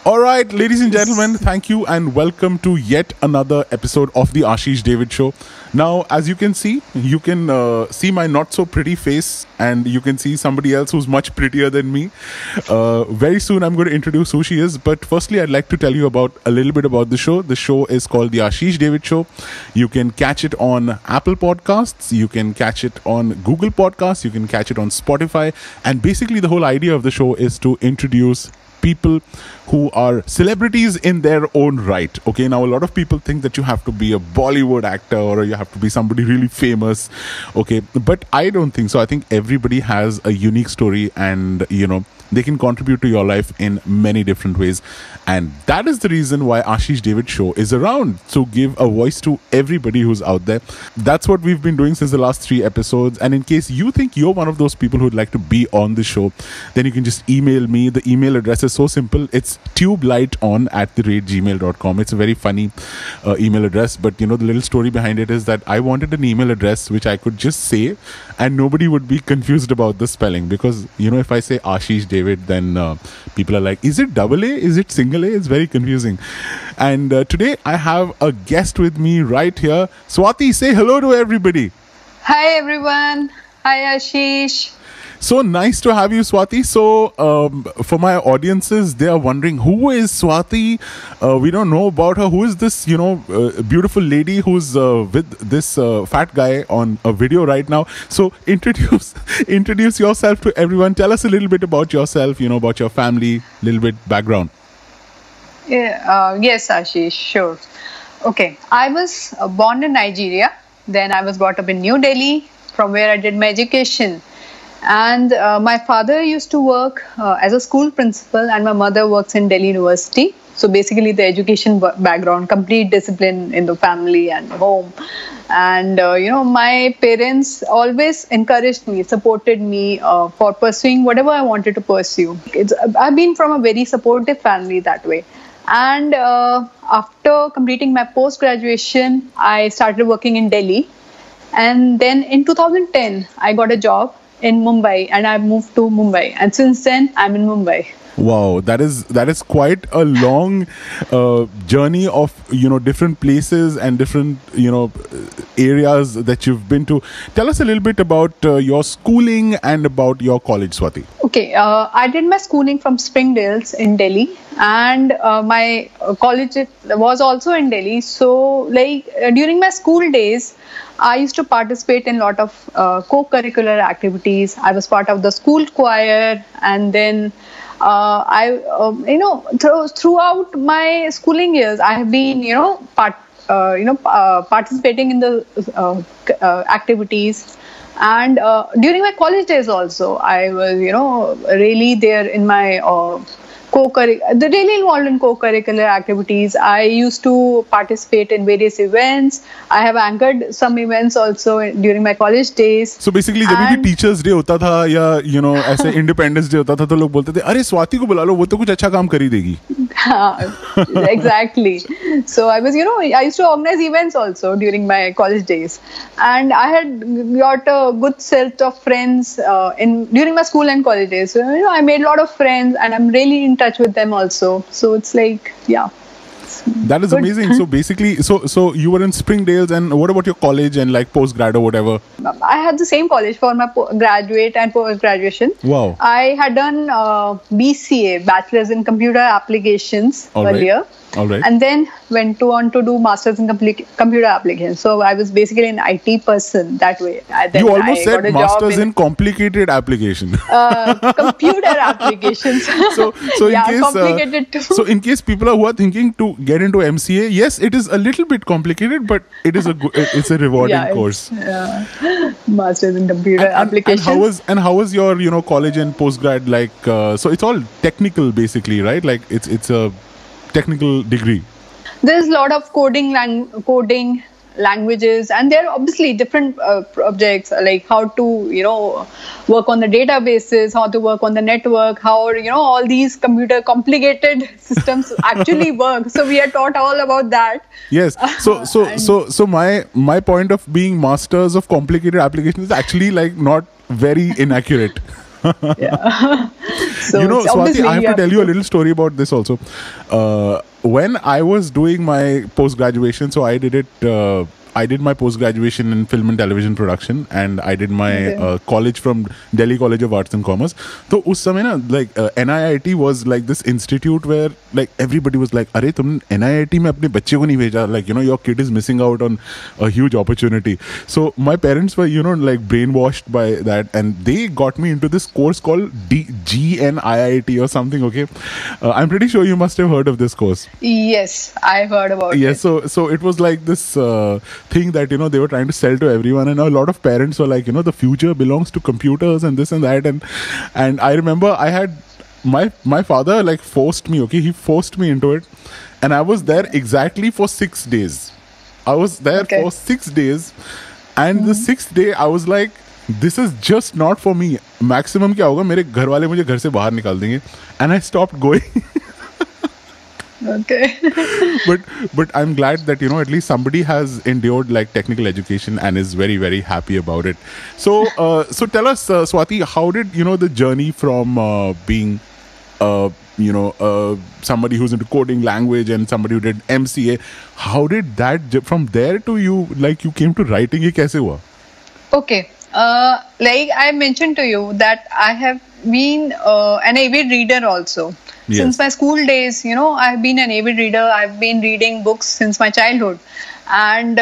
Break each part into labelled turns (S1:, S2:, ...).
S1: All right, ladies and gentlemen, thank you and welcome to yet another episode of the Ashish David Show. Now, as you can see see my not so pretty face, and you can see somebody else who's much prettier than me. Very soon, I'm going to introduce who she is. But firstly, I'd like to tell you about a little bit about the show. The show is called the Ashish David Show. You can catch it on Apple Podcasts. You can catch it on Google Podcasts. You can catch it on Spotify. And basically, the whole idea of the show is to introduce people who are celebrities in their own right. Okay, now a lot of people think that you have to be a Bollywood actor or you have to be somebody really famous. Okay, but I don't think so. I think everybody has a unique story, and they can contribute to your life in many different ways. And that is the reason why Ashish David Show is around, to give a voice to everybody who's out there. That's what we've been doing since the last 3 episodes. And in case you think you're one of those people who'd like to be on the show, then you can just email me. The email address is so simple. It's tubelighton@gmail.com. It's a very funny email address, but the little story behind it is that I wanted an email address which I could just say and nobody would be confused about the spelling, because if I say Ashish David, then people are like, is it double A, is it single A? It's very confusing. And today I have a guest with me right here. Swati, say hello to everybody.
S2: Hi everyone. Hi Ashish.
S1: So nice to have you, Swati. So for my audiences, they are wondering, who is Swati? We don't know about her. Who is this, beautiful lady who's with this fat guy on a video right now? So introduce yourself to everyone. Tell us a little bit about yourself, about your family, little bit background.
S2: Yes, Ashish, sure. Okay, I was born in Nigeria. Then I was brought up in New Delhi, from where I did my education. And my father used to work as a school principal, and my mother works in Delhi University. So basically the education background, complete discipline in the family and home. And, my parents always encouraged me, supported me for pursuing whatever I wanted to pursue. I've been from a very supportive family that way. And after completing my post-graduation, I started working in Delhi. And then in 2010, I got a job in Mumbai, and I moved to Mumbai, and since then I'm in Mumbai.
S1: Wow, that is quite a long journey of different places and different areas that you've been to. Tell us a little bit about your schooling and about your college, Swati.
S2: Okay, I did my schooling from Springdales in Delhi, and my college was also in Delhi. So during my school days, I used to participate in a lot of co-curricular activities. I was part of the school choir, and then throughout my schooling years, I have been participating in the activities. And during my college days also, I was really there in my really involved in co-curricular activities. I used to participate in various events. I have anchored some events also during my college days.
S1: So basically, जब भी Teachers Day होता था या ऐसे Independence Day होता था, तो लोग बोलते थे, अरे स्वाति को बुला लो, वो तो कुछ अच्छा काम कर ही देगी.
S2: Exactly. So I used to organize events also during my college days, and I had got a good set of friends during my school and college days. So I made a lot of friends, and I'm really in touch with them also. So it's
S1: that is amazing. So basically, so you were in Springdales, and what about your college and postgrad or whatever?
S2: I had the same college for my graduate and post-graduation.
S1: Wow.
S2: I had done BCA, Bachelor's in Computer Applications, earlier.
S1: All right.
S2: And then went on to do Masters in Computer Applications. So I was basically an IT person that way.
S1: You almost said Masters in Complicated Application.
S2: Computer Applications.
S1: So
S2: yeah, in case, complicated too.
S1: So in case people who are thinking to get into MCA, yes, it is a little bit complicated, but it is it's a rewarding course.
S2: Masters in Computer Applications.
S1: And how was your college and postgrad like? So it's all technical basically, right? Like it's a technical degree.
S2: There's a lot of coding languages, and there are obviously different objects, like how to work on the databases, how to work on the network, how all these complicated systems actually work. So we are taught all about that.
S1: Yes. So my point of being Masters of Complicated Applications is actually not very inaccurate.
S2: Yeah. So
S1: You know,
S2: it's
S1: Swati,
S2: obviously
S1: I have
S2: you
S1: to
S2: have
S1: tell you a
S2: to.
S1: little story about this also. When I was doing my post graduation, so I did it. I did my post graduation in film and television production, and I did my
S2: Okay.
S1: college from Delhi College of Arts and Commerce. So उस समय ना, like NIIT was like this institute where like everybody was like, अरे तुम NIIT में अपने बच्चे को नहीं भेजा, like you know your kid is missing out on a huge opportunity. So my parents were, you know, like brainwashed by that, and they got me into this course called GNIIT or something. Okay, I'm pretty sure you must have heard of this course.
S2: Yes, I heard about
S1: Yes,
S2: it.
S1: so it was like this thing that, you know, they were trying to sell to everyone, and a lot of parents were like, you know, the future belongs to computers and this and that, and I remember I had my father like forced me. Okay, he forced me into it, and I was there exactly for 6 days. I was there
S2: Okay.
S1: for 6 days, and the sixth day I was like, this is just not for me. Maximum क्या होगा, मेरे घर वाले मुझे घर से बाहर निकाल देंगे, and I stopped going.
S2: Okay.
S1: but I'm glad that, you know, at least somebody has endured like technical education and is very, very happy about it. So tell us, Swati, how did, you know, the journey from being you know, somebody who's into coding language and somebody who did MCA, how did that from there to you, like you came to writing, ये कैसे हुआ?
S2: Okay. Like I mentioned to you that I have been an avid reader also.
S1: Yes.
S2: Since my school days, you know, I've been an avid reader. I've been reading books since my childhood. And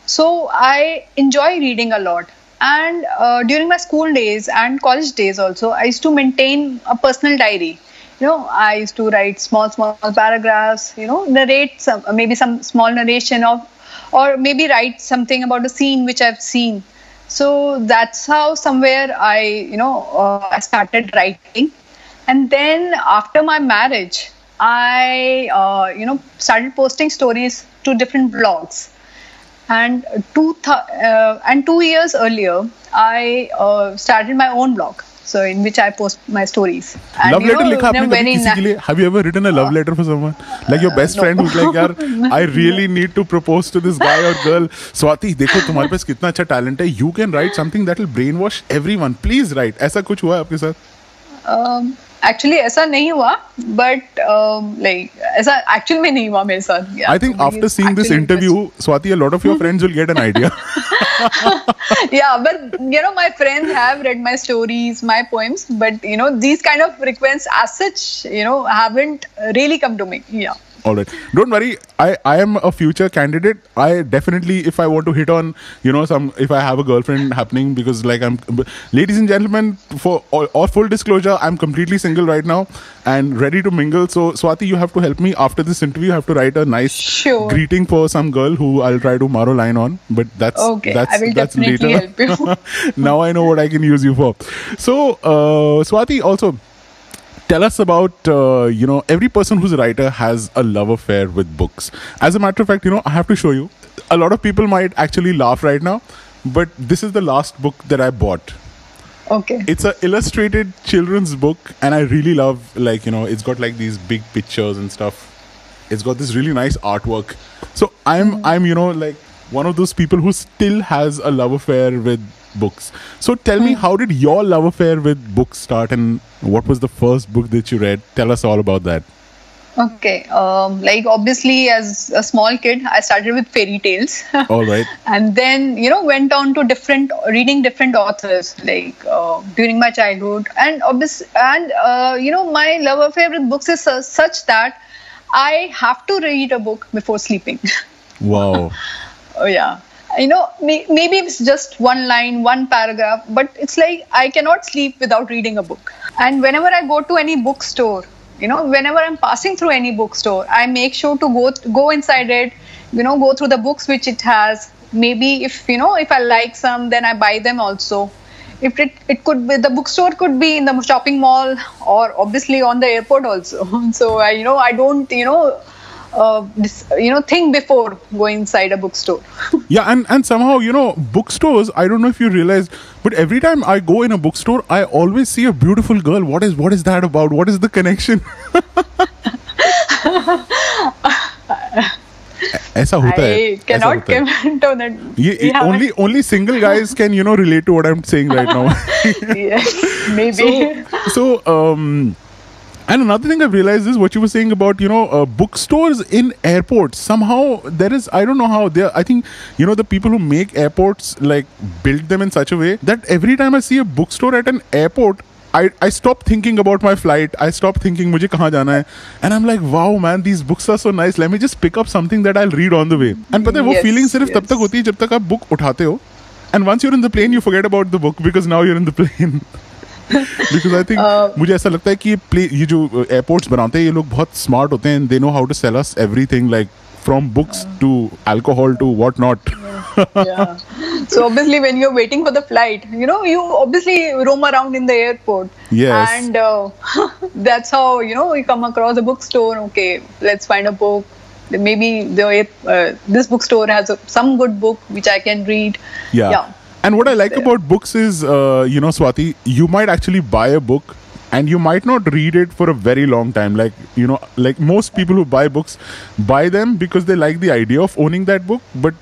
S2: so I enjoy reading a lot. And during my school days and college days also, I used to maintain a personal diary. You know, I used to write small paragraphs, you know, narrate some, maybe some small narration of, or maybe write something about a scene which I've seen. So that's how somewhere I started writing. And then after my marriage, I, started posting stories to different blogs. And 2 years earlier, I started my own blog. So in which I post my stories. And,
S1: Love letter लिखा
S2: in a
S1: आपने कभी
S2: very
S1: किसी के लिए? Have you ever written a love letter for someone? Like your best
S2: no.
S1: friend who's like, यार, I really need to propose to this guy or girl. Swati, देखो तुम्हारे पास कितना अच्छा talent है. You can write something that will brainwash everyone. Please write. ऐसा कुछ हुआ है आपके साथ?
S2: Actually ऐसा नहीं हुआ, but like ऐसा actually में नहीं हुआ मेरे साथ. Yeah,
S1: I think
S2: so
S1: after seeing this
S2: actually
S1: interview, Swati, a lot of your friends will get an idea.
S2: yeah, but you know, my friends have read my stories, my poems, but you know, these kind of requests as such, you know, haven't really come to me. Yeah.
S1: All right. Don't worry. I am a future candidate. I definitely, if I want to hit on, you know, if I have a girlfriend happening, because like ladies and gentlemen, for or full disclosure, I'm completely single right now and ready to mingle. So Swati, you have to help me after this interview. You have to write a nice
S2: Sure.
S1: greeting for some girl who I'll try to maro line on, but that's
S2: Okay,
S1: that's,
S2: I will
S1: that's
S2: definitely
S1: later.
S2: help you.
S1: Now I know what I can use you for. So Swati, also tell us about, you know, every person who's a writer has a love affair with books. As a matter of fact, you know, I have to show you. A lot of people might actually laugh right now, but this is the last book that I bought.
S2: Okay.
S1: It's an illustrated children's book, and I really love, like, you know, it's got like these big pictures and stuff. It's got this really nice artwork. So I'm, you know, like one of those people who still has a love affair with books. So tell me, how did your love affair with books start, and what was the first book that you read? Tell us all about that.
S2: Okay. Like obviously, as a small kid, I started with fairy tales.
S1: All right.
S2: And then, you know, went on to reading different authors, like during my childhood. And you know, my love affair with books is such that I have to read a book before sleeping.
S1: Wow.
S2: Oh, yeah. You know, maybe it's just one line, one paragraph, but it's like I cannot sleep without reading a book. And whenever I go to any bookstore, you know, whenever I'm passing through any bookstore, I make sure to go inside it, you know, go through the books which it has. Maybe if I like some, then I buy them also. If it could be, the bookstore could be in the shopping mall or obviously on the airport also. So I don't think before going inside a bookstore.
S1: Yeah, and somehow, you know, bookstores, I don't know if you realize, but every time I go in a bookstore, I always see a beautiful girl. What is that about? What is the connection? ऐसा होता है,
S2: I
S1: ऐसा
S2: cannot
S1: होता है.
S2: comment on that.
S1: ये
S2: Yeah.
S1: only single guys can relate to what I'm saying right now.
S2: Yes, maybe.
S1: So and another thing I've realized is what you were saying about bookstores in airports. Somehow there is, I don't know how they. I think the people who make airports like build them in such a way that every time I see a bookstore at an airport, I stop thinking about my flight. I stop thinking मुझे कहाँ जाना है, and I'm like, wow man, these books are so nice. Let me just pick up something that I'll read on the way. And पता है वो
S2: Yes,
S1: feeling सिर्फ तब
S2: yes.
S1: तक होती है जब तक आप book उठाते हो. And once you're in the plane, you forget about the book because now you're in the plane. Because I think मुझे ऐसा लगता है कि ये जो airports बनाते हैं ये लोग बहुत smart होते हैं. They know how to sell us everything, like from books to alcohol to whatnot.
S2: Yeah. So obviously, when you're waiting for the flight, you obviously roam around in the airport.
S1: Yes.
S2: And that's how you come across a bookstore. Okay, let's find a book. Maybe this bookstore has some good book which I can read.
S1: Yeah. And what I like about books is, Swati, you might actually buy a book and you might not read it for a very long time. Like, like most people who buy books buy them because they like the idea of owning that book. But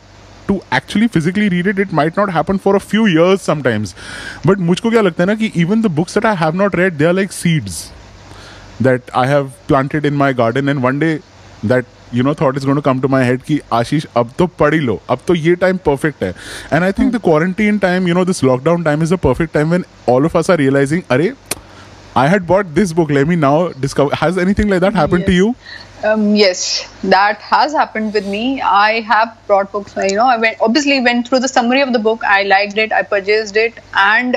S1: to actually physically read it, it might not happen for a few years sometimes. But मुझको क्या लगता है ना कि even the books that I have not read, they are like seeds that I have planted in my garden, and one day that thought is going to come to my head कि आशीष अब तो पढ़ ही लो, अब तो ये time perfect है. And I think the quarantine time, this lockdown time is the perfect time when all of us are realizing, अरे I had bought this book, let me now discover. Has anything like that happened to you?
S2: Yes, that has happened with me. I have brought books. I obviously went through the summary of the book. I liked it. I purchased it, and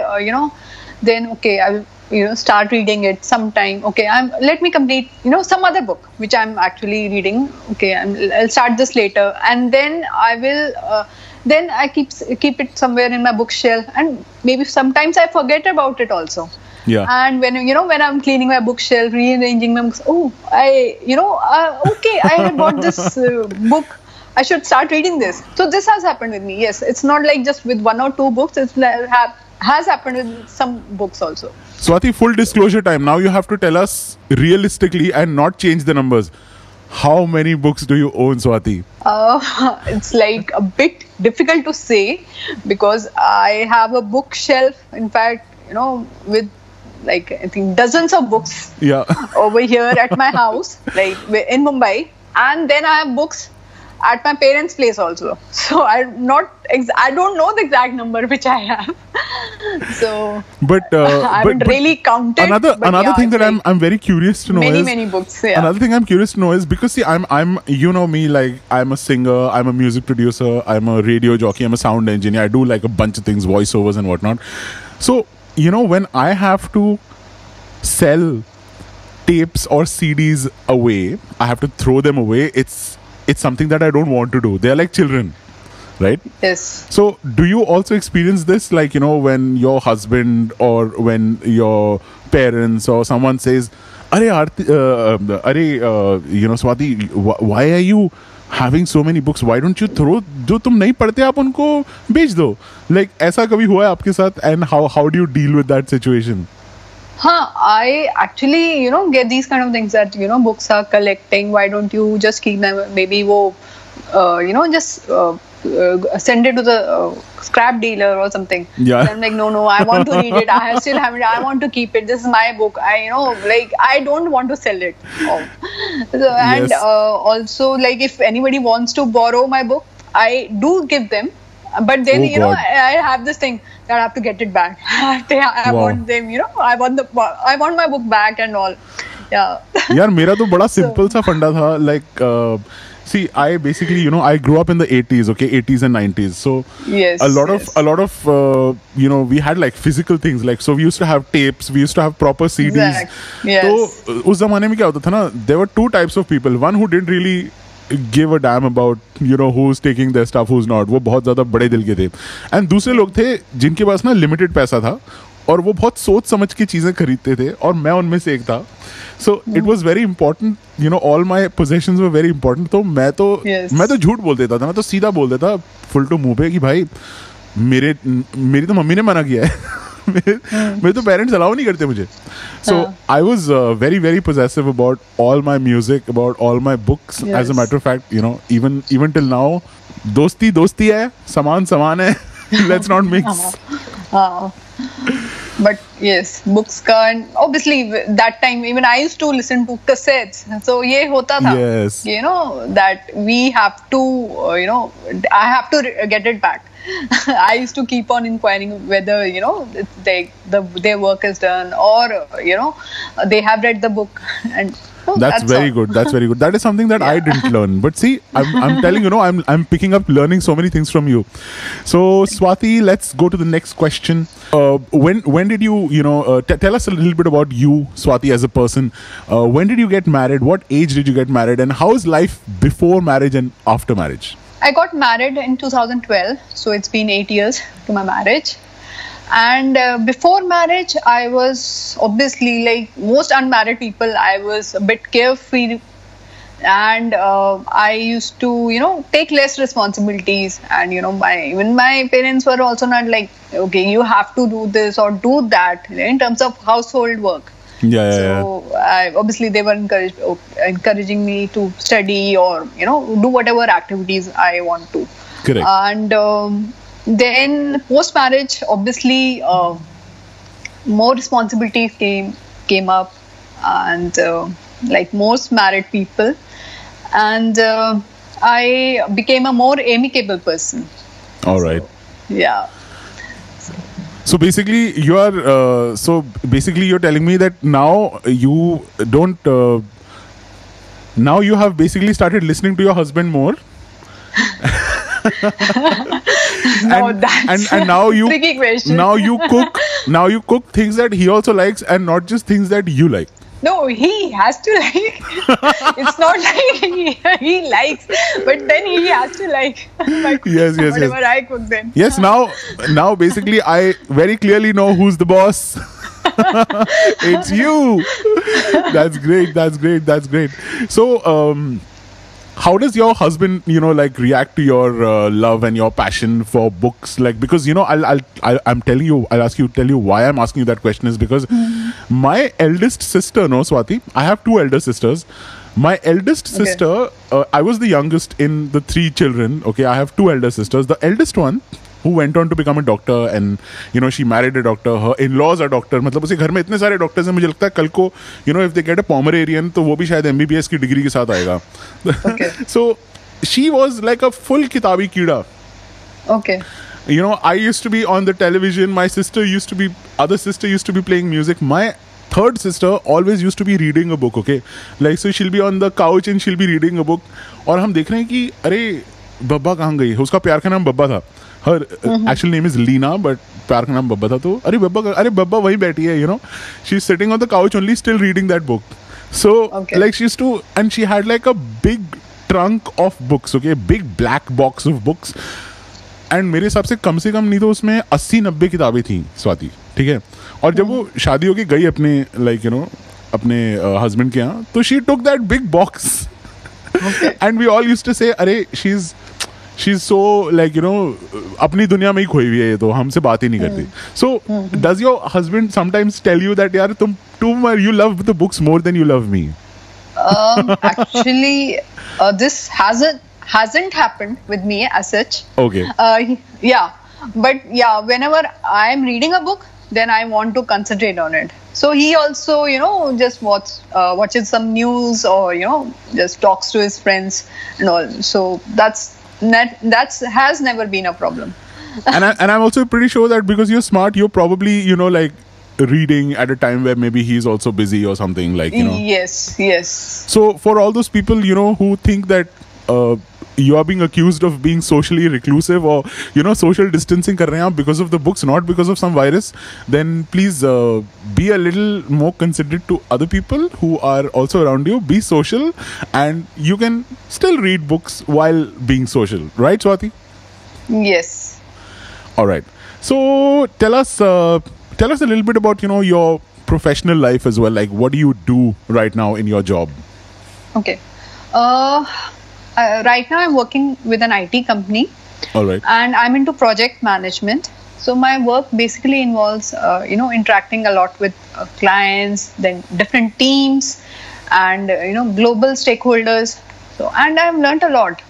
S2: then okay, I will start reading it sometime. Okay, let me complete some other book which I'm actually reading. Okay, I'll start this later, and then I will. Then I keep it somewhere in my bookshelf, and maybe sometimes I forget about it also.
S1: Yeah.
S2: And when I'm cleaning my bookshelf, rearranging my books, okay, I had bought this book. I should start reading this. So this has happened with me. Yes, it's not like just with one or two books. It's has happened with some books also.
S1: Swati, full disclosure time. Now you have to tell us realistically and not change the numbers. How many books do you own, Swati?
S2: It's like a bit difficult to say because I have a bookshelf. In fact, with like I think dozens of books over here at my house, like in Mumbai, and then I have books at my parents' place also. So I don't know the exact number which I have. So
S1: but
S2: I haven't really counted.
S1: Another thing that I'm very curious to know is
S2: many books. Yeah.
S1: Another thing I'm curious to know is because see I'm me, like I'm a singer, I'm a music producer, I'm a radio jockey, I'm a sound engineer. I do like a bunch of things, voiceovers and whatnot. So when I have to sell tapes or CDs away, I have to throw them away. It's something that I don't want to do. They're like children, right?
S2: Yes.
S1: So do you also experience this, like when your husband or when your parents or someone says, Swati, why are you having so many books? Why don't you throw जो तुम नहीं पढ़ते आप उनको बेच दो? Like ऐसा कभी हुआ है आपके साथ? And how do you deal with that situation?
S2: I actually get these kind of things that books are collecting. Why don't you just keep them? Maybe just send it to the scrap dealer or something.
S1: Yeah.
S2: And I'm like, no, I want to read it. I still have it. I want to keep it. This is my book. I don't want to sell it. And
S1: Yes.
S2: also, like, if anybody wants to borrow my book, I do give them. But then,
S1: Oh, God.
S2: I have this thing that I have to get it back. I
S1: Wow.
S2: want them, I want my book back and all. Yeah.
S1: यार मेरा तो बड़ा simple सा फंडा था. Like see, I basically I grew up in the 80s, okay, 80s and 90s. So
S2: Yes.
S1: a lot of we had like physical things, like so we used to have tapes, we used to have proper CDs.
S2: Exact. Yes.
S1: तो उस जमाने में क्या होता था ना, there were two types of people. One who didn't really give a damn about who's taking their stuff, who's not. वो बहुत ज़्यादा बड़े दिल के थे. And दूसरे लोग थे जिनके पास ना limited पैसा था और वो बहुत सोच समझ के चीज़ें खरीदते थे और मैं उनमें से एक था. So it was very important, all my possessions were very important. तो मैं तो झूठ बोल देता था, मैं तो सीधा बोल देता फुल टू मुंह पे कि भाई मेरी तो मम्मी ने मना किया है. मेरे तो पेरेंट्स अलाउ नहीं करते मुझे. So I was very very possessive about all my music, about all my books.
S2: Yes.
S1: As a matter of fact, you know, even till now, dosti dosti hai, saman saman hai. Let's not mix.
S2: But yes, books ka, and obviously that time even I used to listen to cassettes. So ye hota tha.
S1: Yes.
S2: You know that we have to, I have to get it back. I used to keep on inquiring whether their work is done, or they have read the book, and
S1: that's very
S2: all.
S1: good. That's very good. That is something that I didn't learn. But see, I'm telling I'm picking up learning so many things from you. So Swati, let's go to the next question. When did you tell us a little bit about you, Swati, as a person? When did you get married? What age did you get married? And how is life before marriage and after marriage?
S2: I got married in 2012, so it's been 8 years to my marriage. And before marriage, I was obviously, like most unmarried people, I was a bit carefree, and I used to, take less responsibilities. And even my parents were also not like, okay, you have to do this or do that in terms of household work. So obviously they were encouraging me to study or do whatever activities I want to.
S1: Correct.
S2: And then post marriage, obviously more responsibilities came up, and like most married people, and I became a more amicable person.
S1: All right.
S2: Yeah.
S1: So basically, you're telling me that now you don't. Now you have basically started listening to your husband more. and now you
S2: tricky question.
S1: Now you cook things that he also likes, and not just things that you like.
S2: No, he has to like. It's not like he likes, but then he has to like.
S1: Yes.
S2: Whatever I cook then.
S1: Yes, now basically I very clearly know who's the boss. It's you. That's great. So, how does your husband, react to your love and your passion for books? Like, because I'm telling you, tell you why I'm asking you that question is because my eldest sister, Swati, I have two elder sisters. My eldest sister, I was the youngest in the three children. Okay, I have two elder sisters. The eldest one, who went on to become a doctor, and she married a doctor. Her in-laws are doctor. मतलब उसे घर में इतने सारे doctors हैं, मुझे लगता है कल को if they get a Pomeranian तो वो भी शायद MBBS की डिग्री के साथ आएगा. So she was like a full किताबी कीड़ा.
S2: Okay.
S1: I used to be on the television. My other sister used to be playing music. My third sister always used to be reading a book. Okay, like so she'll be on the couch and she'll be reading a book. और हम देख रहे हैं कि अरे बब्बा कहाँ गई? उसका प्यार का नाम बब्बा था. Her actual name is Leena, but प्यार का नाम बब्बा था. तो अरे बब्बा वहीं बैठी है. She's sitting on the couch only, still reading that book. So like she used to, and she had like a big trunk of books. Okay, big black box of books. And मेरे हिसाब से कम नहीं तो उसमें 80-90 किताबें थी, स्वाति. ठीक है. और जब वो शादी होके गई अपने अपने हस्बैंड के यहाँ, तो she took that big box. And we all used to say, अरे she's so like अपनी दुनिया में ही खोई हुई है, ये तो हमसे बात ही नहीं करती. So does your husband sometimes tell you that यार you love the books more than you love me?
S2: Actually, this hasn't happened with me as such.
S1: Okay.
S2: But whenever I'm reading a book, then I want to concentrate on it. So he also, just watches some news, or just talks to his friends and all. So that's has never been a problem.
S1: and I'm also pretty sure that because you're smart, you're probably like reading at a time where maybe he's also busy or something, like
S2: Yes.
S1: So for all those people who think that you are being accused of being socially reclusive or social distancing kar rahe hain because of the books, not because of some virus, then please be a little more considerate to other people who are also around you. Be social, and you can still read books while being social, right, Swati?
S2: Yes.
S1: All right. So tell us a little bit about your professional life as well. Like, what do you do right now in your job?
S2: Okay. Right now I'm working with an IT company.
S1: All right.
S2: And I'm into project management. So my work basically involves, interacting a lot with clients, then different teams, and global stakeholders. So, and I've learned a lot,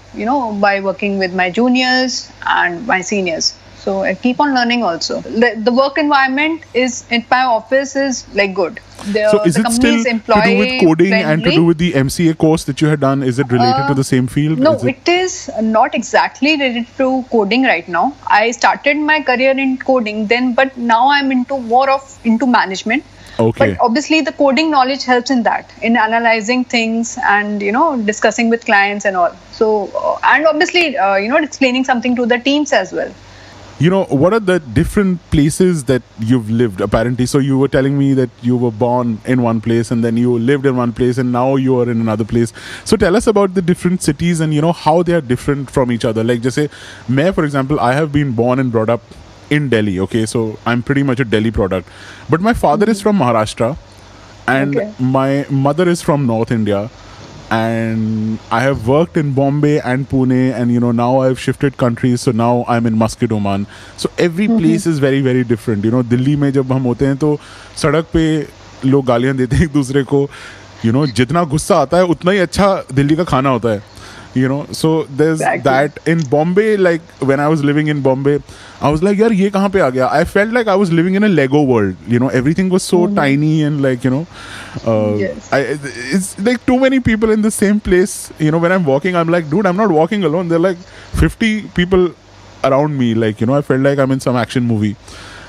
S2: by working with my juniors and my seniors. So I keep on learning also. The work environment is in my office is like good.
S1: So is
S2: the
S1: it still to do with coding and to do with the MCA course that you had done? Is it related to the same field?
S2: No, it is not exactly related to coding right now. I started my career in coding then, but now I'm into management.
S1: Okay.
S2: But obviously the coding knowledge helps in that, in analyzing things and, discussing with clients and all. So, and obviously, explaining something to the teams as well.
S1: What are the different places that you've lived apparently? So you were telling me that you were born in one place and then you lived in one place and now you are in another place. So tell us about the different cities and how they are different from each other. Like just say, me, for example, I have been born and brought up in Delhi. Okay, so I'm pretty much a Delhi product. But my father is from Maharashtra and my mother is from North India. And I have worked in Bombay and Pune, and now I've shifted countries. So now I'm in Muscat, Oman. So every place is very, very different. Delhi में जब हम होते हैं तो सड़क पे लोग गालियाँ देते हैं एक दूसरे को. जितना गुस्सा आता है उतना ही अच्छा दिल्ली का खाना होता है. So there's that in Bombay. Like when I was living in Bombay, I was like, yaar, ye kahan pe aa gaya? I felt like I was living in a Lego world. Everything was so tiny and like, it's like too many people in the same place. When I'm walking, I'm like, dude, I'm not walking alone. There are like 50 people around me. Like, I felt like I'm in some action movie.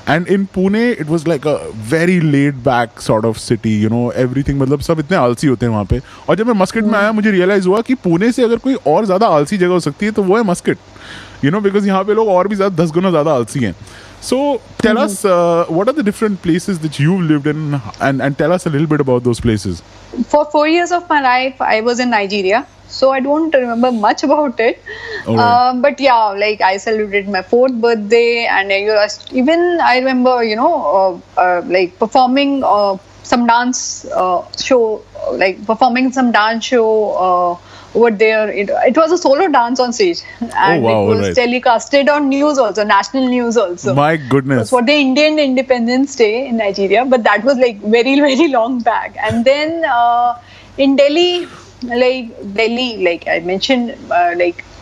S1: And in Pune, it was like a very laid back sort of city, everything, मतलब सब इतने आलसी होते हैं वहाँ पे. और जब मैं मस्कट में आया मुझे रियलाइज हुआ कि पुणे से अगर कोई और ज़्यादा आलसी जगह हो सकती है तो वो है मस्कट. Because यहाँ पे लोग और भी 10 गुना ज़्यादा आलसी हैं. So tell us, what are the different places that you've lived in, and tell us a little bit about those places.
S2: For 4 years of my life, I was in Nigeria. So I don't remember much about it.
S1: Right.
S2: But yeah, like I celebrated my 4th birthday, and even I remember, like performing some dance show, over there. It was a solo dance on stage, and it was telecasted on news also, national news also.
S1: My goodness.
S2: It was for the Indian Independence Day in Nigeria, but that was like very, very long back. And then in Delhi, like I mentioned,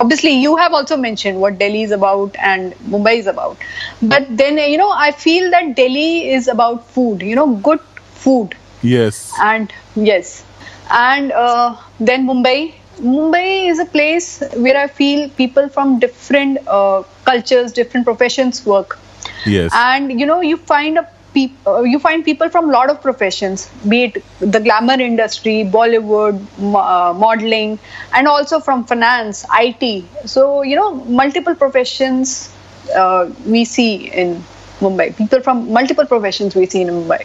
S2: obviously you have also mentioned what Delhi is about and Mumbai is about. But then, I feel that Delhi is about food, good food.
S1: Yes.
S2: And yes. And then Mumbai is a place where I feel people from different cultures, different professions work.
S1: Yes.
S2: And, you find people from a lot of professions, be it the glamour industry, Bollywood, modeling, and also from finance, IT. So, multiple professions we see in Mumbai. People from multiple professions we see in Mumbai.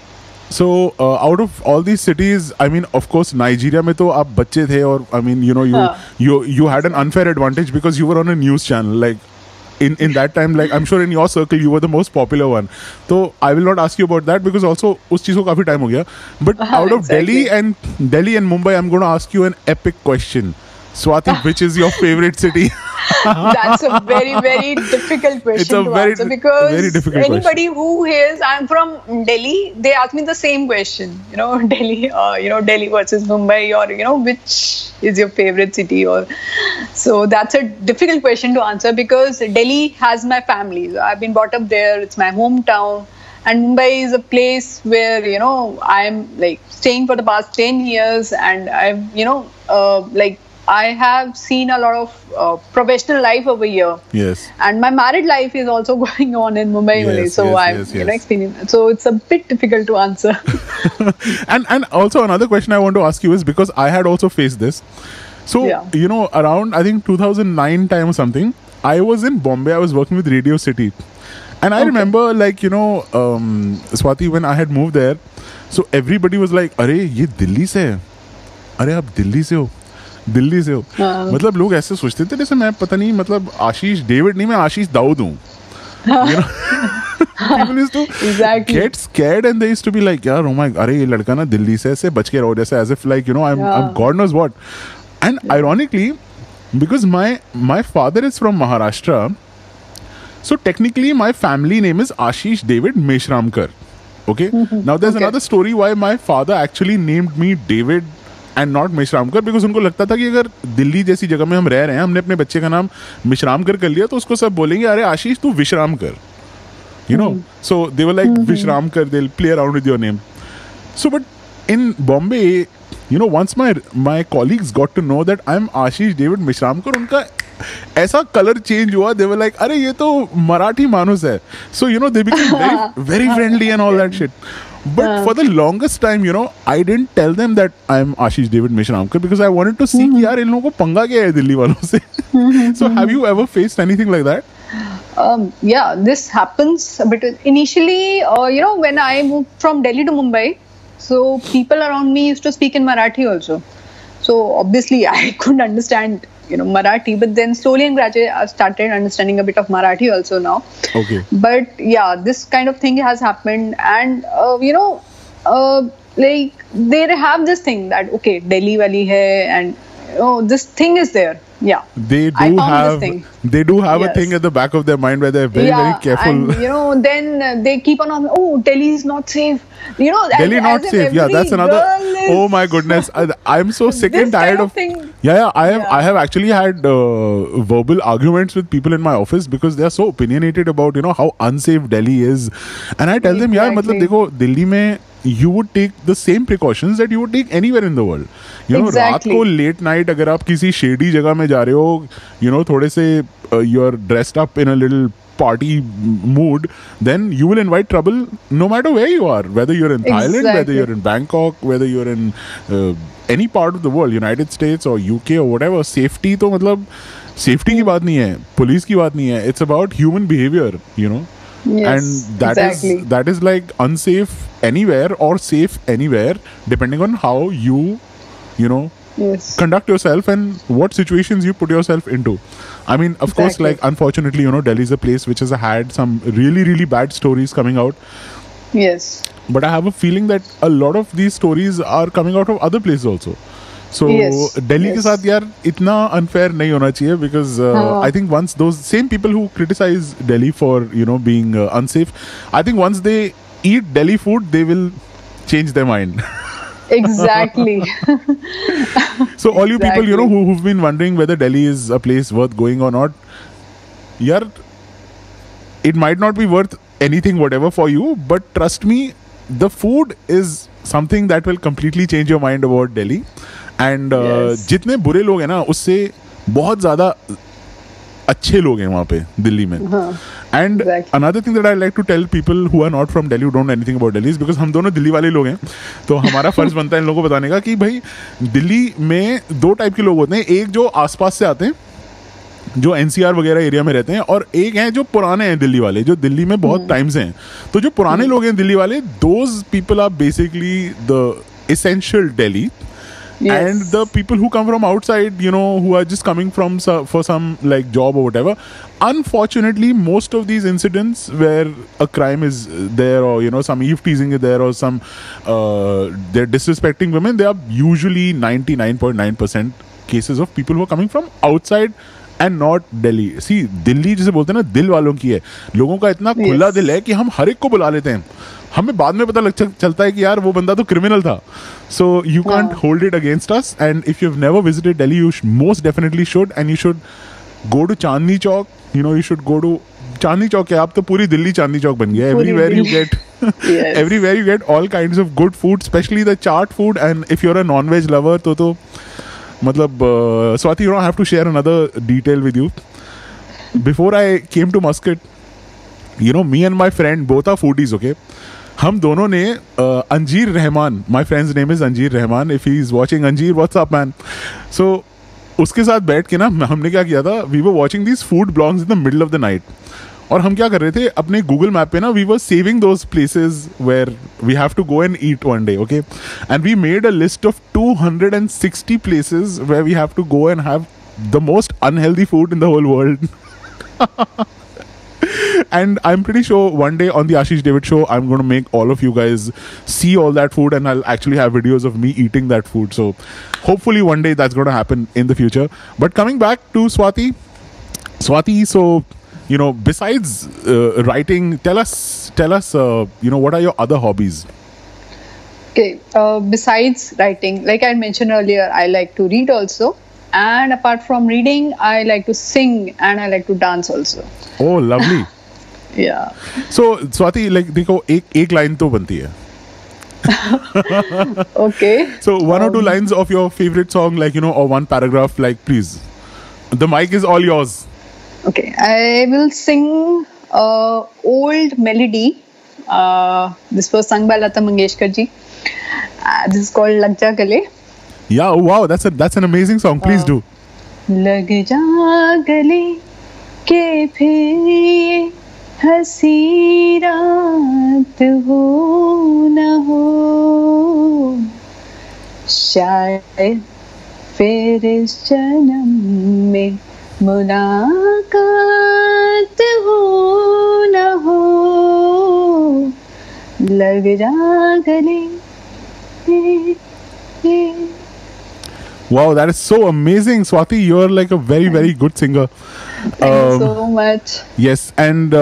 S1: So, out of all these cities, I mean, of course, Nigeria में तो आप बच्चे थे और I mean, you had an unfair advantage because you were on a news channel. Like, in that time, like I'm sure in your circle you were the most popular one. So I will not ask you about that because also उस चीज़ को काफी time हो गया. But out of Delhi and Mumbai, I'm going to ask you an epic question. Swati, which is your favorite city?
S2: That's a very, very difficult question to answer because anybody who hears I'm from Delhi, they ask me the same question. Delhi, Delhi versus Mumbai, or which is your favorite city? So that's a difficult question to answer because Delhi has my family. So I've been brought up there. It's my hometown. And Mumbai is a place where, I'm like staying for the past 10 years and I've, I have seen a lot of professional life over here.
S1: Yes.
S2: And my married life is also going on in Mumbai only. So I'm experiencing. So it's a bit difficult to answer.
S1: and also another question I want to ask you is because I had also faced this. So, around I think 2009 time or something, I was in Bombay. I was working with Radio City. And I remember Swati, when I had moved there, so everybody was like, "Arey, ye Delhi se hai? Arey, aap Delhi se ho? Delhi से हो." मतलब लोग ऐसे सोचते थे जैसे मैं पता नहीं मतलब आशीष डेविड नहीं मैं आशीष दाऊद हूँ. People used to get scared and they used to be like, यार oh my, अरे ये लड़का ना दिल्ली से ऐसे बच के रहो जैसे as if like I'm God knows what. And ironically, because my father is from Maharashtra, So technically, my family name is Ashish David Meshramkar. Okay. Now there's another story why my father actually named me David and not Meshramkar, because उनको लगता था कि अगर दिल्ली जैसी जगह में हम रह रहे हैं, हमने अपने बच्चे का नाम मिश्रामकर कर लिया, तो उसको सब बोलेंगे अरे आशीष तू विश्राम कर, you know. So they were like Vishramkar, they'll play around with your name. So but in Bombay, you know, once my colleagues got to know that I'm Ashish David Mishramkar, उनका ऐसा कलर चेंज हुआ. They were like अरे ये तो मराठी मानुस है. So you know, they became very friendly and all that shit. But for the longest time, you know, I didn't tell them that I'm Ashish David Mishramkar because I wanted to see कि यार इन लोगों को पंगा क्या है दिल्ली वालों से. So have you ever faced anything like that?
S2: Yeah, this happens a bit. Initially, you know, when I moved from Delhi to Mumbai, so people around me used to speak in Marathi also. So obviously, I couldn't understand, you know, Marathi. But then slowly and gradually, I started understanding a bit of Marathi also now.
S1: Okay.
S2: But yeah, this kind of thing has happened, and you know, like they have this thing that okay, Delhi wali hai, and this thing is there. Yeah,
S1: they do have a thing at the back of their mind where they're very careful.
S2: And you know, then they keep on oh, Delhi is not safe. You know,
S1: Delhi not safe. Yeah, that's another. Oh my goodness, I'm so sick and tired of. Yeah, I have actually had verbal arguments with people in my office because they are so opinionated about, you know, how unsafe Delhi is, and I tell them, yeah, मतलब देखो दिल्ली में you would take the same precautions that you would take anywhere in the world. You know, रात को late night अगर आप किसी shady जगह में जा रहे हो, you know, थोड़े से you're dressed up in a little party mood, then you will invite trouble no matter where you are, whether you're in Thailand, whether you're in Bangkok, whether you're in any part of the world, United States or UK or whatever. Safety तो मतलब safety की बात नहीं है, police की बात नहीं है. It's about human behavior, you know.
S2: Yes,
S1: and that is like unsafe anywhere or safe anywhere depending on how you know, conduct yourself and what situations you put yourself into. I mean, of course, like unfortunately, you know, Delhi is a place which has had some really bad stories coming out.
S2: Yes.
S1: But I have a feeling that a lot of these stories are coming out of other places also. So Delhi के साथ यार इतना unfair नहीं होना चाहिए because I think once those same people who criticize Delhi for, you know, being unsafe, I think once they eat Delhi food, they will change their mind.
S2: Exactly.
S1: So all you people, you know, who've been wondering whether Delhi is a place worth going or not, yaar, it might not be worth anything whatever for you, but trust me, the food is something that will completely change your mind about Delhi. And जितने बुरे लोग हैं ना, उससे बहुत ज़्यादा अच्छे लोग हैं वहाँ पे दिल्ली में. And another thing that I like to tell people who are not from Delhi, who don't know anything about Delhi, is because हम दोनों दिल्ली वाले लोग हैं, तो हमारा फर्ज बनता है इन लोगों को बताने का कि भाई दिल्ली में दो टाइप के लोग होते हैं. एक जो आसपास से आते हैं, जो NCR वगैरह एरिया में रहते हैं, और एक हैं जो पुराने हैं दिल्ली वाले, जो दिल्ली में बहुत टाइम से हैं. तो जो पुराने लोग हैं दिल्ली वाले, those people are basically the essential Delhi. Yes. And the people who come from outside, you know, who are just coming from for some like job or whatever, unfortunately most of these incidents where a crime is there, or you know, some eve teasing is there, or some they're disrespecting women, they are usually 99.9% cases of people who are coming from outside and not Delhi. See, Delhi जिसे बोलते हैं ना, दिल वालों की है. लोगों का इतना खुला दिल है कि हम हर एक को बुला लेते हैं. हमें बाद में पता चलता है कि यार वो बंदा तो क्रिमिनल था. So you can't hold it against us. And if you've never visited Delhi, you most definitely should. And you should go to Chandni Chowk. You know, you should go to Chandni Chowk. अब तो पूरी दिल्ली चांदनी चौक बन गया. Everywhere you get, everywhere you get all kinds of good food, especially the chaat food. And if you're a non-veg lover, तो मतलब Swati, you know, I have to share another detail with you. Before I came to Muscat, you know, me and my friend both are foodies, okay? हम दोनों ने अंजीर Rahman, my friend's name is अंजीर Rahman, if he is watching, अंजीर, what's up man? So उसके साथ बैठ के ना हमने क्या किया था, we were watching these food blogs in the middle of the night. और हम क्या कर रहे थे, अपने Google Map पे ना, we were saving those places where we have to go and eat one day, okay? And we made a list of 260 places where we have to go and have the most unhealthy food in the whole world. And I'm pretty sure one day on the Ashish David show, I'm going to make all of you guys see all that food, and I'll actually have videos of me eating that food. So hopefully one day that's going to happen in the future. But coming back to Swati, so besides writing, tell us, what are your other hobbies?
S2: Okay, besides writing, like I mentioned earlier, I like to read also. And apart from reading, I like to sing and I like to dance also.
S1: Oh, lovely.
S2: Yeah.
S1: So, Swati, like, देखो एक line तो बनती है.
S2: Okay.
S1: So, one or two lines of your favorite song, like, or one paragraph, like, please. The mic is all yours.
S2: Okay, I will sing old melody. This was sung by Lata Mangeshkar ji. This is called Lag Ja Gale.
S1: Yeah, wow, that's an amazing song. Please do.
S2: Lag ja gale ke phir हंसी रात हो न हो शायद फिर इस जन्म में मुलाकात हो न हो लग जा गले.
S1: Wow, that is so amazing, Swati. You're like a very, very good singer.
S2: Thank you so much.
S1: Yes, and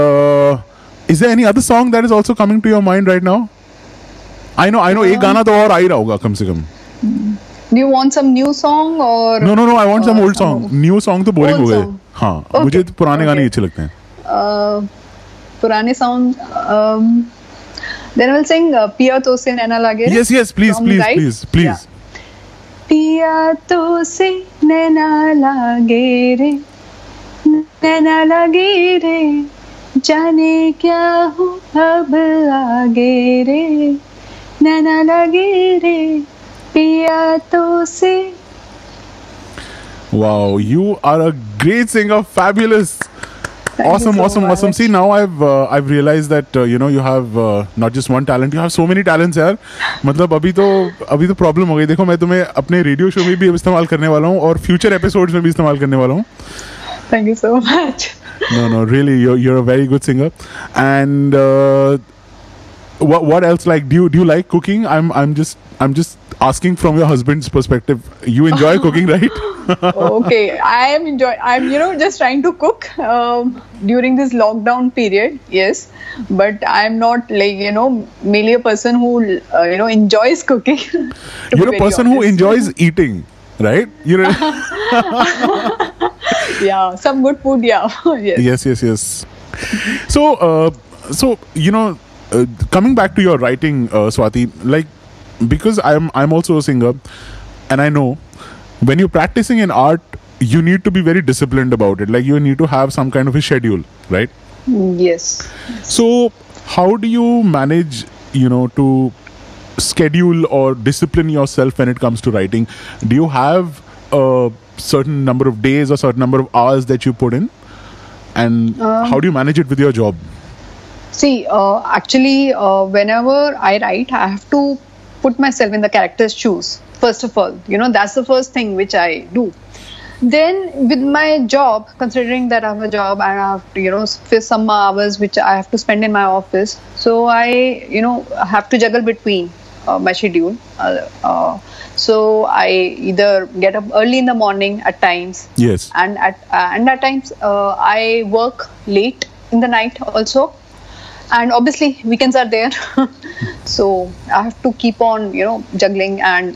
S1: is there any other song that is also coming to your mind right now? I know. एक गाना तो और आ ही रहा होगा कम से कम.
S2: Do you want some new song or?
S1: No. I want some old song. New song तो boring हो गए. हाँ,
S2: Okay.
S1: मुझे तो पुराने गाने अच्छे लगते हैं.
S2: पुराने song. Then I will sing Piya To Se Naina Lage.
S1: Yes, please.
S2: Yeah. पिया तो से नैना लागे रे नैना लागे रे जाने क्या हो अब आगे रे नैना लागे रे पिया तो से.
S1: Wow, you are a great singer, fabulous.
S2: Thank you so much.
S1: See, now I've realized that you have not just one talent, you have so many talents यार. मतलब अभी तो प्रॉब्लम हो गई. देखो मैं तुम्हें अपने रेडियो शो में भी इस्तेमाल करने वाला हूँ और फ्यूचर एपिसोड्स में भी इस्तेमाल करने वाला हूँ.
S2: Thank you so much.
S1: No, really, you're a very good singer. And what else? Like, do you like cooking? I'm just asking from your husband's perspective. You enjoy cooking, right?
S2: Okay, I'm just trying to cook during this lockdown period. Yes, but I'm not like mainly a person who enjoys cooking.
S1: You're a person who enjoys eating, right?
S2: Yeah, some good food. Yeah.
S1: Yes. So coming back to your writing, Swati, like, because I'm also a singer, and I know when you're practicing in art, you need to be very disciplined about it. Like, you need to have some kind of a schedule, right?
S2: Yes.
S1: So how do you manage, to schedule or discipline yourself when it comes to writing? Do you have a certain number of days or certain number of hours that you put in? And how do you manage it with your job?
S2: See, actually, whenever I write, I have to put myself in the character's shoes. First of all, that's the first thing which I do. Then with my job, considering that I have a job and I have to, for some hours which I have to spend in my office. So I, have to juggle between my schedule. So I either get up early in the morning at times.
S1: Yes.
S2: And at times I work late in the night also. And obviously weekends are there. So I have to keep on, juggling. And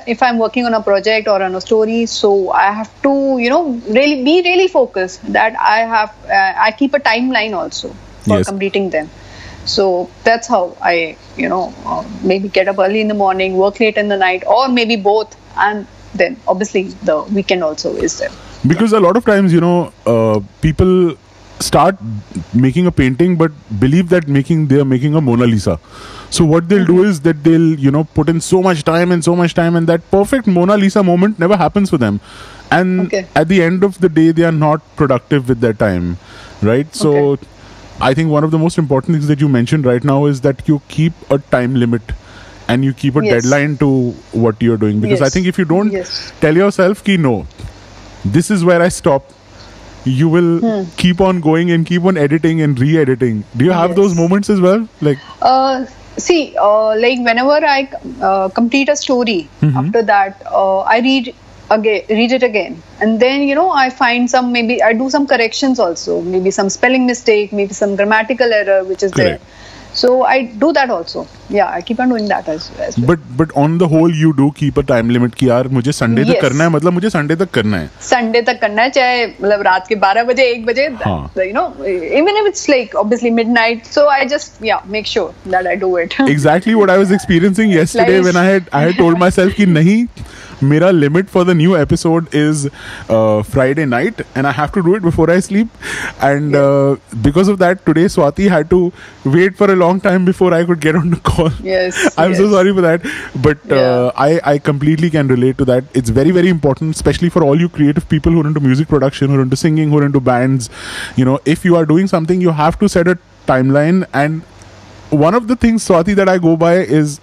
S2: if I'm working on a project or on a story, so I have to, really be really focused that I keep a timeline also for completing them. So that's how I, maybe get up early in the morning, work late in the night, or maybe both. And then obviously the weekend also is there.
S1: Because a lot of times, people start making a painting but believe that they're making a Mona Lisa. So what they'll do is that they'll put in so much time and that perfect Mona Lisa moment never happens for them, and at the end of the day they are not productive with their time, right? So I think one of the most important things that you mentioned right now is that you keep a time limit and you keep a deadline to what you're doing, because I think if you don't tell yourself ki no, this is where I stop, you will keep on going and keep on editing and re-editing. Do you have those moments as well? Like,
S2: like whenever I complete a story, after that I read again, read it again, and then I find some, maybe I do some corrections also, maybe some spelling mistake, maybe some grammatical error which is
S1: Correct.
S2: there. So I do that also. Yeah, I keep on doing that as well.
S1: But on the whole, you do keep a time limit कि यार मुझे Sunday तक
S2: Yes.
S1: करना है, मतलब मुझे Sunday तक करना है.
S2: संडे तक करना है, चाहे मतलब रात के 12 बजे 1 बजे,
S1: हाँ.
S2: even if it's like obviously midnight, so I just make sure that I do it.
S1: Exactly what I was experiencing yesterday
S2: Life.
S1: when I had told myself कि नहीं, मेरा limit for the new episode is Friday night and I have to do it before I sleep, and because of that today Swati had to wait for a long time before I could get on the call.
S2: Yes,
S1: I'm so
S2: yes.
S1: sorry for that, but
S2: Yeah.
S1: I completely can relate to that. It's very, very important, especially for all you creative people who are into music production, who are into singing, who are into bands. If you are doing something, you have to set a timeline. And one of the things, Swati, that I go by is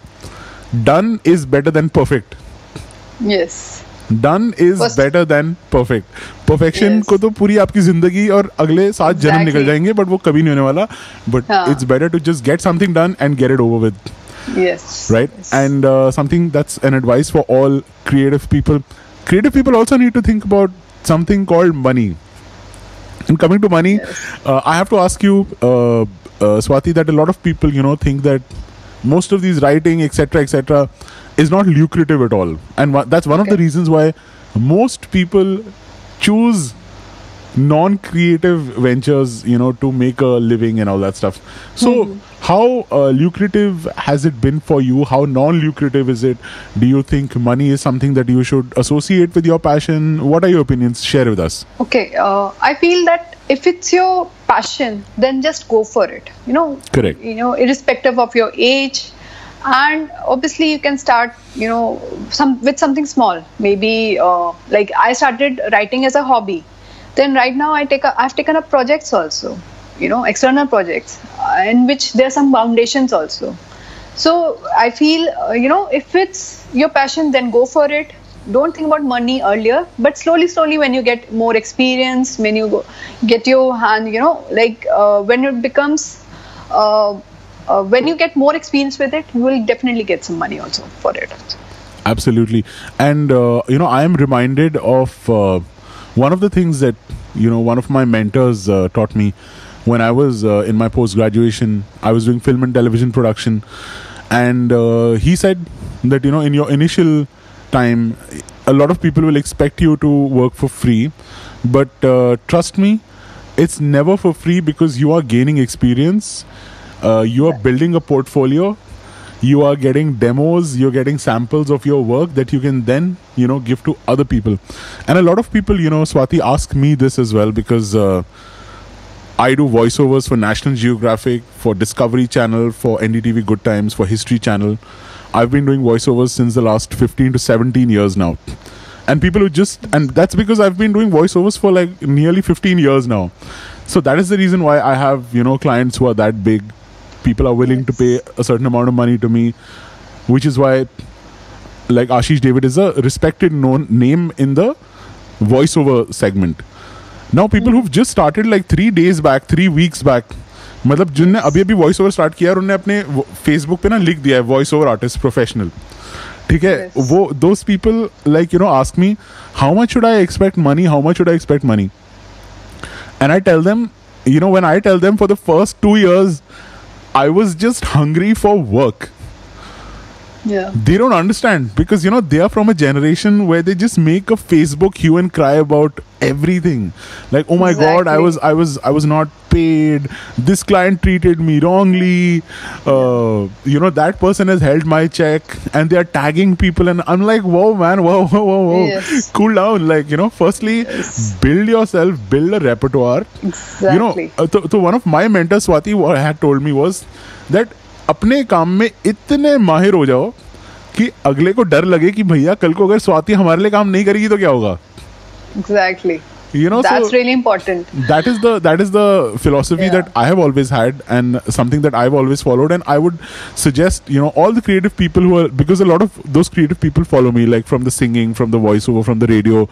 S1: done is better than perfect.
S2: Yes.
S1: Done is
S2: First-
S1: better than perfect. Perfection
S2: Yes.
S1: को तो पूरी आपकी जिंदगी और अगले 7 जन्म
S2: Exactly.
S1: निकल जाएंगे, but वो कभी नहीं होने वाला. But
S2: हाँ.
S1: it's better to just get something done and get it over with.
S2: Yes.
S1: Right?
S2: Yes.
S1: And something that's an advice for all creative people. Creative people also need to think about something called money. And coming to money,
S2: Yes.
S1: I have to ask you, Swati, that a lot of people, think that most of these writing, etc., is not lucrative at all. And that's one of the
S2: Okay.
S1: reasons why most people choose non-creative ventures, to make a living and all that stuff. So how lucrative has it been for you? How non-lucrative is it? Do you think money is something that you should associate with your passion? What are your opinions? Share with us.
S2: Okay, I feel that if it's your passion, then just go for it.
S1: Correct.
S2: Irrespective of your age, and obviously you can start, with something small. Maybe like I started writing as a hobby. Then right now I've taken up projects also, external projects, in which there are some foundations also. So I feel, if it's your passion, then go for it. Don't think about money earlier, but slowly, when you get more experience, when you get your hand, when it becomes, when you get more experience with it, you will definitely get some money also for it.
S1: Absolutely. And, I am reminded of one of the things that, one of my mentors taught me when I was in my post-graduation. I was doing film and television production. And he said that, in your initial time, a lot of people will expect you to work for free. But trust me, it's never for free, because you are gaining experience. You are building a portfolio. You are getting demos, you're getting samples of your work that you can then, give to other people. And a lot of people, Swati, ask me this as well, because I do voiceovers for National Geographic, for Discovery Channel, for NDTV Good Times, for History Channel. I've been doing voiceovers since the last 15 to 17 years now. And people and that's because I've been doing voiceovers for like nearly 15 years now. So that is the reason why I have, clients who are that big. People are willing to pay a certain amount of money to me, which is why, like, Ashish David is a respected known name in the voiceover segment. Now people who've just started like 3 days back, 3 weeks back, मतलब जिनने अभी voice over start किया और उन्होंने अपने Facebook पे ना लिख दिया है वॉइस ओवर आर्टिस्ट प्रोफेशनल, ठीक है?
S2: Yes.
S1: वो those people like ask me how much should I expect money, how much should I expect money, and I tell them, when I tell them for the first 2 years I was just hungry for work.
S2: Yeah.
S1: They don't understand, because they are from a generation where they just make a Facebook hue and cry about everything. Like, oh my God, I was not paid. This client treated me wrongly. That person has held my check, and they are tagging people, and I'm like, whoa, man, whoa.
S2: Yes.
S1: Cool down. Like, firstly, build yourself, build a repertoire.
S2: Exactly.
S1: So one of my mentors, Swati, what had told me was that अपने काम में इतने माहिर हो जाओ कि अगले को डर लगे कि भैया कल को अगर स्वाति हमारे लिए काम नहीं करेगी तो क्या होगा.
S2: Exactly.
S1: So
S2: That's really important.
S1: that is the philosophy
S2: Yeah.
S1: that I have always had, and something that I've always followed. And I would suggest, all the creative people who are, because a lot of those creative people follow me, like from the singing, from the voiceover, from the radio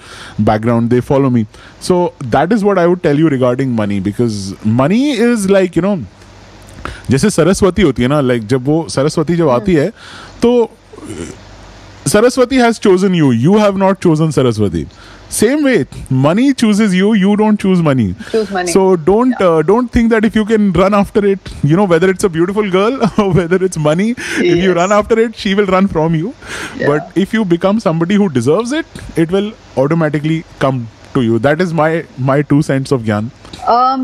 S1: background, they follow me. So that is what I would tell you regarding money, because money is like, जैसे सरस्वती होती है ना, like जब वो सरस्वती जब आती है तो Saraswati has chosen you. You have not chosen Saraswati. Same way, money chooses you. You don't choose money.
S2: Choose money.
S1: So don't think that if you can run after it, whether it's a beautiful girl or whether it's money, if you run after it, she will run from you.
S2: Yeah.
S1: But if you become somebody who deserves it, it will automatically come to you. That is my 2 cents of Gyan.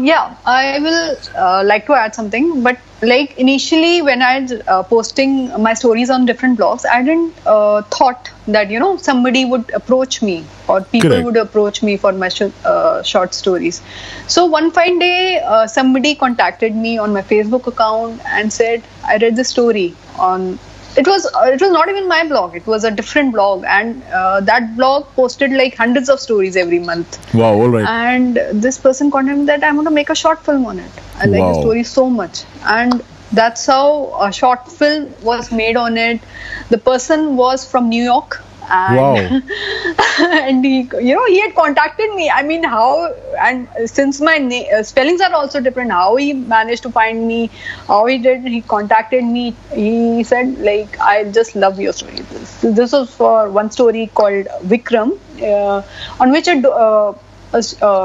S2: Yeah, I will like to add something, but like initially when I posting my stories on different blogs, I didn't thought that somebody would approach me or people
S1: Correct.
S2: would approach me for my short stories. So one fine day, somebody contacted me on my Facebook account and said, I read the story on. It was not even my blog. It was a different blog, and that blog posted like hundreds of stories every month.
S1: Wow, all right.
S2: And this person contacted me that I want to make a short film on it. I like the story so much, and that's how a short film was made on it. The person was from New York, and
S1: Wow.
S2: and he had contacted me. I mean, how, and since my spellings are also different, how he managed to find me, how he contacted me. He said like, I just love your story. This was for one story called Vikram, on which a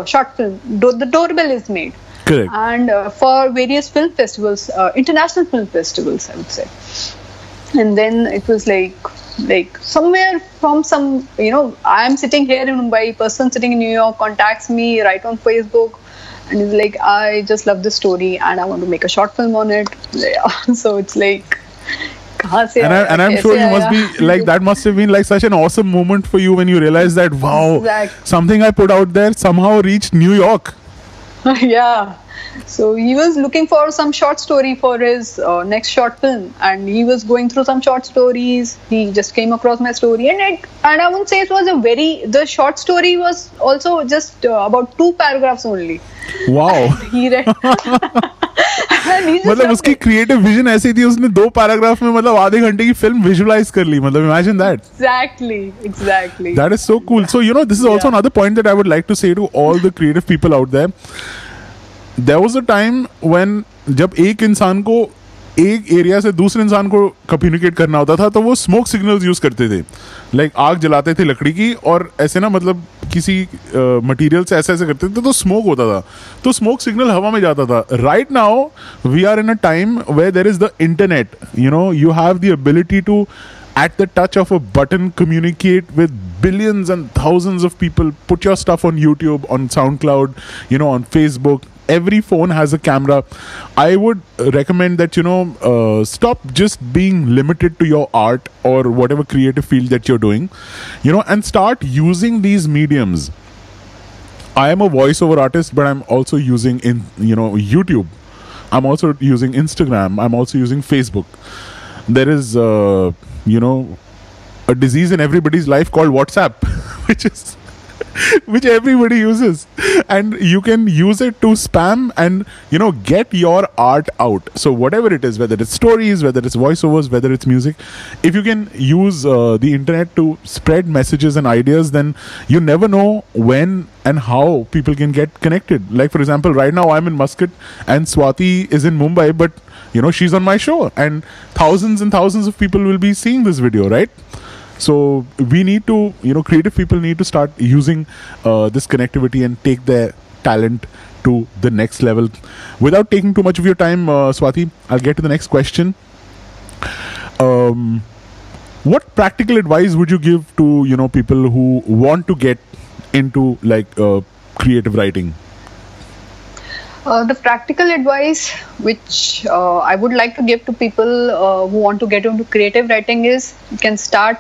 S2: short film, the doorbell is made.
S1: Correct.
S2: And for various film festivals, international film festivals, I would say. And then it was like somewhere from some, I'm sitting here in Mumbai, person sitting in New York contacts me right on Facebook, and is like, I just love this story and I want to make a short film on it. So it's like,
S1: and I'm sure you must be like, that must have been like such an awesome moment for you when you realized that, wow, something I put out there somehow reached New York.
S2: Yeah. So he was looking for some short story for his next short film, and he was going through some short stories. He just came across my story, and I wouldn't say it was the short story was also just about 2 paragraphs only.
S1: Wow.
S2: He read.
S1: मतलब उसकी creative vision ऐसी थी, उसने 2 paragraph में मतलब आधे घंटे की फिल्म विजुअलाइज कर ली. मतलब imagine that.
S2: Exactly.
S1: That is so cool. So this is also another point that I would like to say to all the creative people out there. There was a time when जब एक इंसान को एक area से दूसरे इंसान को communicate करना होता था, तो वो स्मोक सिग्नल्स यूज करते थे. लाइक आग जलाते थे लकड़ी की, और ऐसे ना मतलब किसी मटेरियल से ऐसे ऐसे करते थे तो स्मोक होता था, तो स्मोक सिग्नल हवा में जाता था. Right now we are in a time where there is the internet. You have the ability to at the touch of a button communicate with billions and thousands of people. Put your stuff on YouTube, on SoundCloud, on Facebook. Every phone has a camera. I would recommend that stop just being limited to your art or whatever creative field that you're doing, and start using these mediums. I am a voiceover artist, but I'm also using YouTube. I'm also using Instagram. I'm also using Facebook. There is a disease in everybody's life called WhatsApp, which everybody uses, and you can use it to spam and get your art out. So whatever it is, whether it's stories, whether it's voiceovers, whether it's music, if you can use the internet to spread messages and ideas, then you never know when and how people can get connected. Like for example, right now I'm in Muscat and Swati is in Mumbai, but she's on my show, and thousands and thousands of people will be seeing this video, right? So we need to, creative people need to start using this connectivity and take their talent to the next level. Without taking too much of your time, Swati, I'll get to the next question. What practical advice would you give to people who want to get into like creative writing?
S2: The practical advice which I would like to give to people who want to get into creative writing is, you can start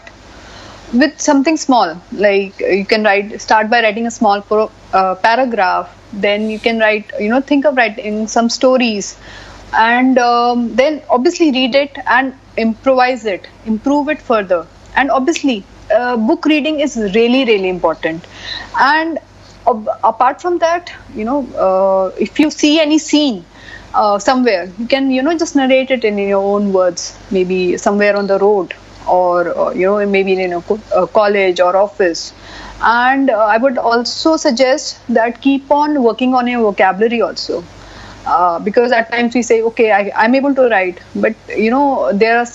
S2: with something small. Like you can start by writing a small paragraph. Then you can write, think of writing some stories, and then obviously read it and improvise it, improve it further. And obviously book reading is really, really important. And apart from that, if you see any scene somewhere, you can just narrate it in your own words, maybe somewhere on the road, or maybe in a college or office. And I would also suggest that keep on working on your vocabulary also, because at times we say, okay, I'm able to write, but there are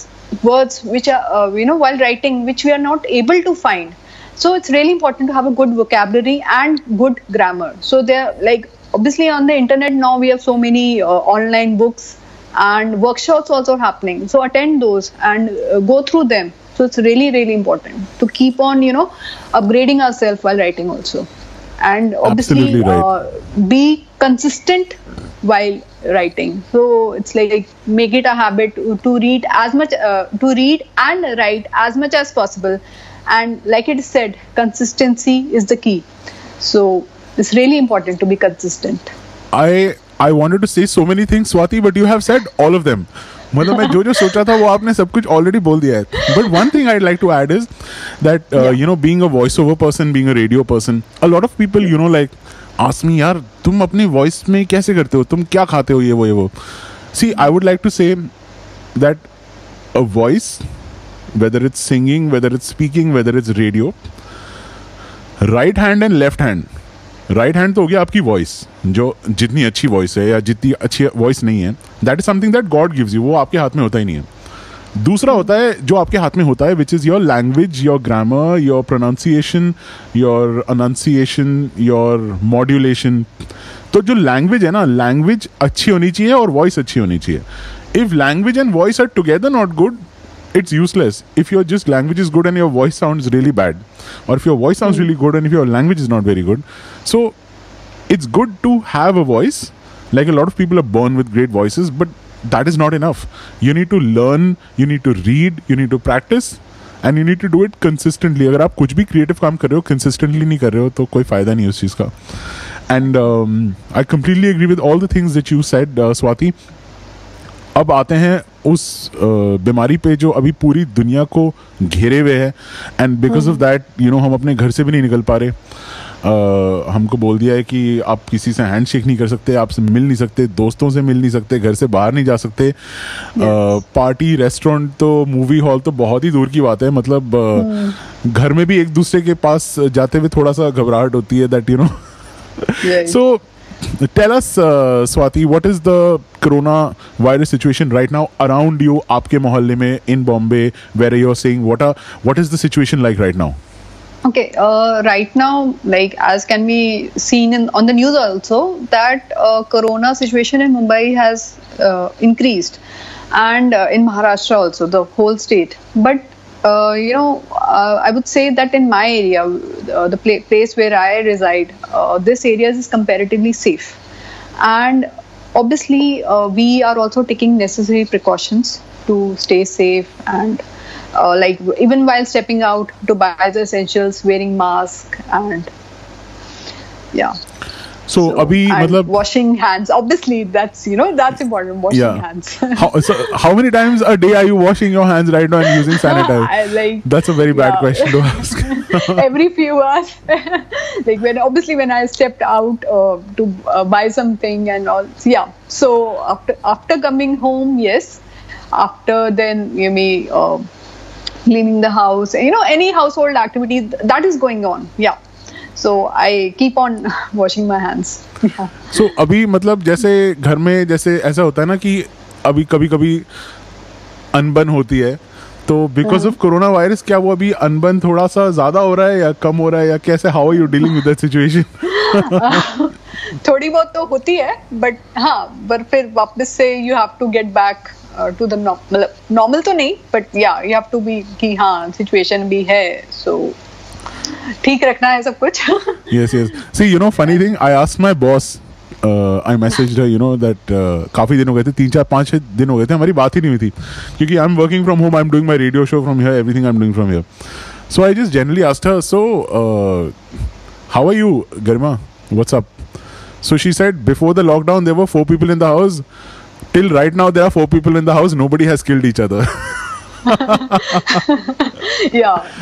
S2: words which are, while writing, which we are not able to find. So it's really important to have a good vocabulary and good grammar. So they're like, obviously on the internet now we have so many online books and workshops also happening. So attend those and go through them. So it's really, really important to keep on, upgrading ourselves while writing also. And obviously be consistent while writing. So it's like make it a habit to read as much, to read and write as much as possible. And like it is said, consistency is the key. So it's really important to be consistent.
S1: I wanted to say so many things, Swati, but you have said all of them. मतलब मैं जो सोचा था वो आपने सब कुछ already बोल दिया है. But one thing I'd like to add is that being a voiceover person, being a radio person, a lot of people like ask me, यार तुम अपनी voice में कैसे करते हो, तुम क्या खाते हो, ये वो. See, I would like to say that a voice, whether it's singing, whether it's speaking, whether it's radio, right hand and left hand. Right hand तो हो गया आपकी वॉइस, जो जितनी अच्छी वॉइस है या जितनी अच्छी वॉइस नहीं है, that is something that God gives you, वो आपके हाथ में होता ही नहीं है. दूसरा होता है जो आपके हाथ में होता है, which is your language, your grammar, your pronunciation, your enunciation, your modulation. तो जो लैंग्वेज है ना, लैंग्वेज अच्छी होनी चाहिए और वॉइस अच्छी होनी चाहिए. If language and voice are together not good, it's useless. If your just language is good and your voice sounds really bad, or if your voice sounds really good and if your language is not very good. So it's good to have a voice. Like a lot of people are born with great voices, but that is not enough. You need to learn, you need to read, you need to practice, and you need to do it consistently. अगर आप कुछ भी creative काम कर रहे हो, consistently नहीं कर रहे हो, तो कोई फायदा नहीं है उस चीज़ का. And I completely agree with all the things that you said, Swati. अब आते हैं उस बीमारी पे जो अभी पूरी दुनिया को घेरे हुए है, एंड बिकॉज ऑफ दैट हम अपने घर से भी नहीं निकल पा रहे. हमको बोल दिया है कि आप किसी से हैंड शेक नहीं कर सकते, आपसे मिल नहीं सकते, दोस्तों से मिल नहीं सकते, घर से बाहर नहीं जा सकते. पार्टी, रेस्टोरेंट तो, मूवी हॉल तो बहुत ही दूर की बात है. मतलब घर में भी एक दूसरे के पास जाते हुए थोड़ा सा घबराहट होती है, that so tell us, Swati, what is the coronavirus situation right now around you, आपके मोहल्ले में, in Bombay, where you're saying, what is the situation like right now?
S2: Okay, right now, like as can be seen on the news also, that corona situation in Mumbai has increased, and in Maharashtra also, the whole state. But I would say that in my area, the place where I reside, this area is comparatively safe. And obviously, we are also taking necessary precautions to stay safe, and like even while stepping out to buy the essentials, wearing mask, and
S1: So अभी मतलब
S2: washing hands, obviously that's that's important, washing hands.
S1: How many times a day are you washing your hands right now and using sanitizer? That's a very bad question to ask.
S2: Every few hours. Like when I stepped out to buy something and all. So after coming home, yes. After then cleaning the house, any household activities that is going on. So I keep on washing my hands.
S1: So अभी मतलब जैसे घर में जैसे ऐसा होता है ना कि अभी कभी अनबन होती है, तो बिकॉज ऑफ कोरोना वायरस क्या वो अभी अनबन थोड़ा सा ज्यादा हो रहा है या कम हो रहा है, या कैसे, how are you dealing with that situation?
S2: थोड़ी बहुत तो होती है, बट पर फिर वापस से you have to get back to the normal तो नहीं, but you have to be कि सिचुएशन भी है, सो ठीक रखना है सब कुछ.
S1: Yes. See, funny thing, I asked my boss, I messaged her, that काफी दिन हो गए थे, 3-4-5 दिन हो गए थे, हमारी बात ही नहीं हुई थी, क्योंकि I'm working from home, I'm doing my radio show from here, everything I'm doing from here. So I just generally asked her, so how are you, Garima? What's up? So she said, before the lockdown there were 4 people in the house. Till right now there are 4 people in the house. Nobody has killed each other.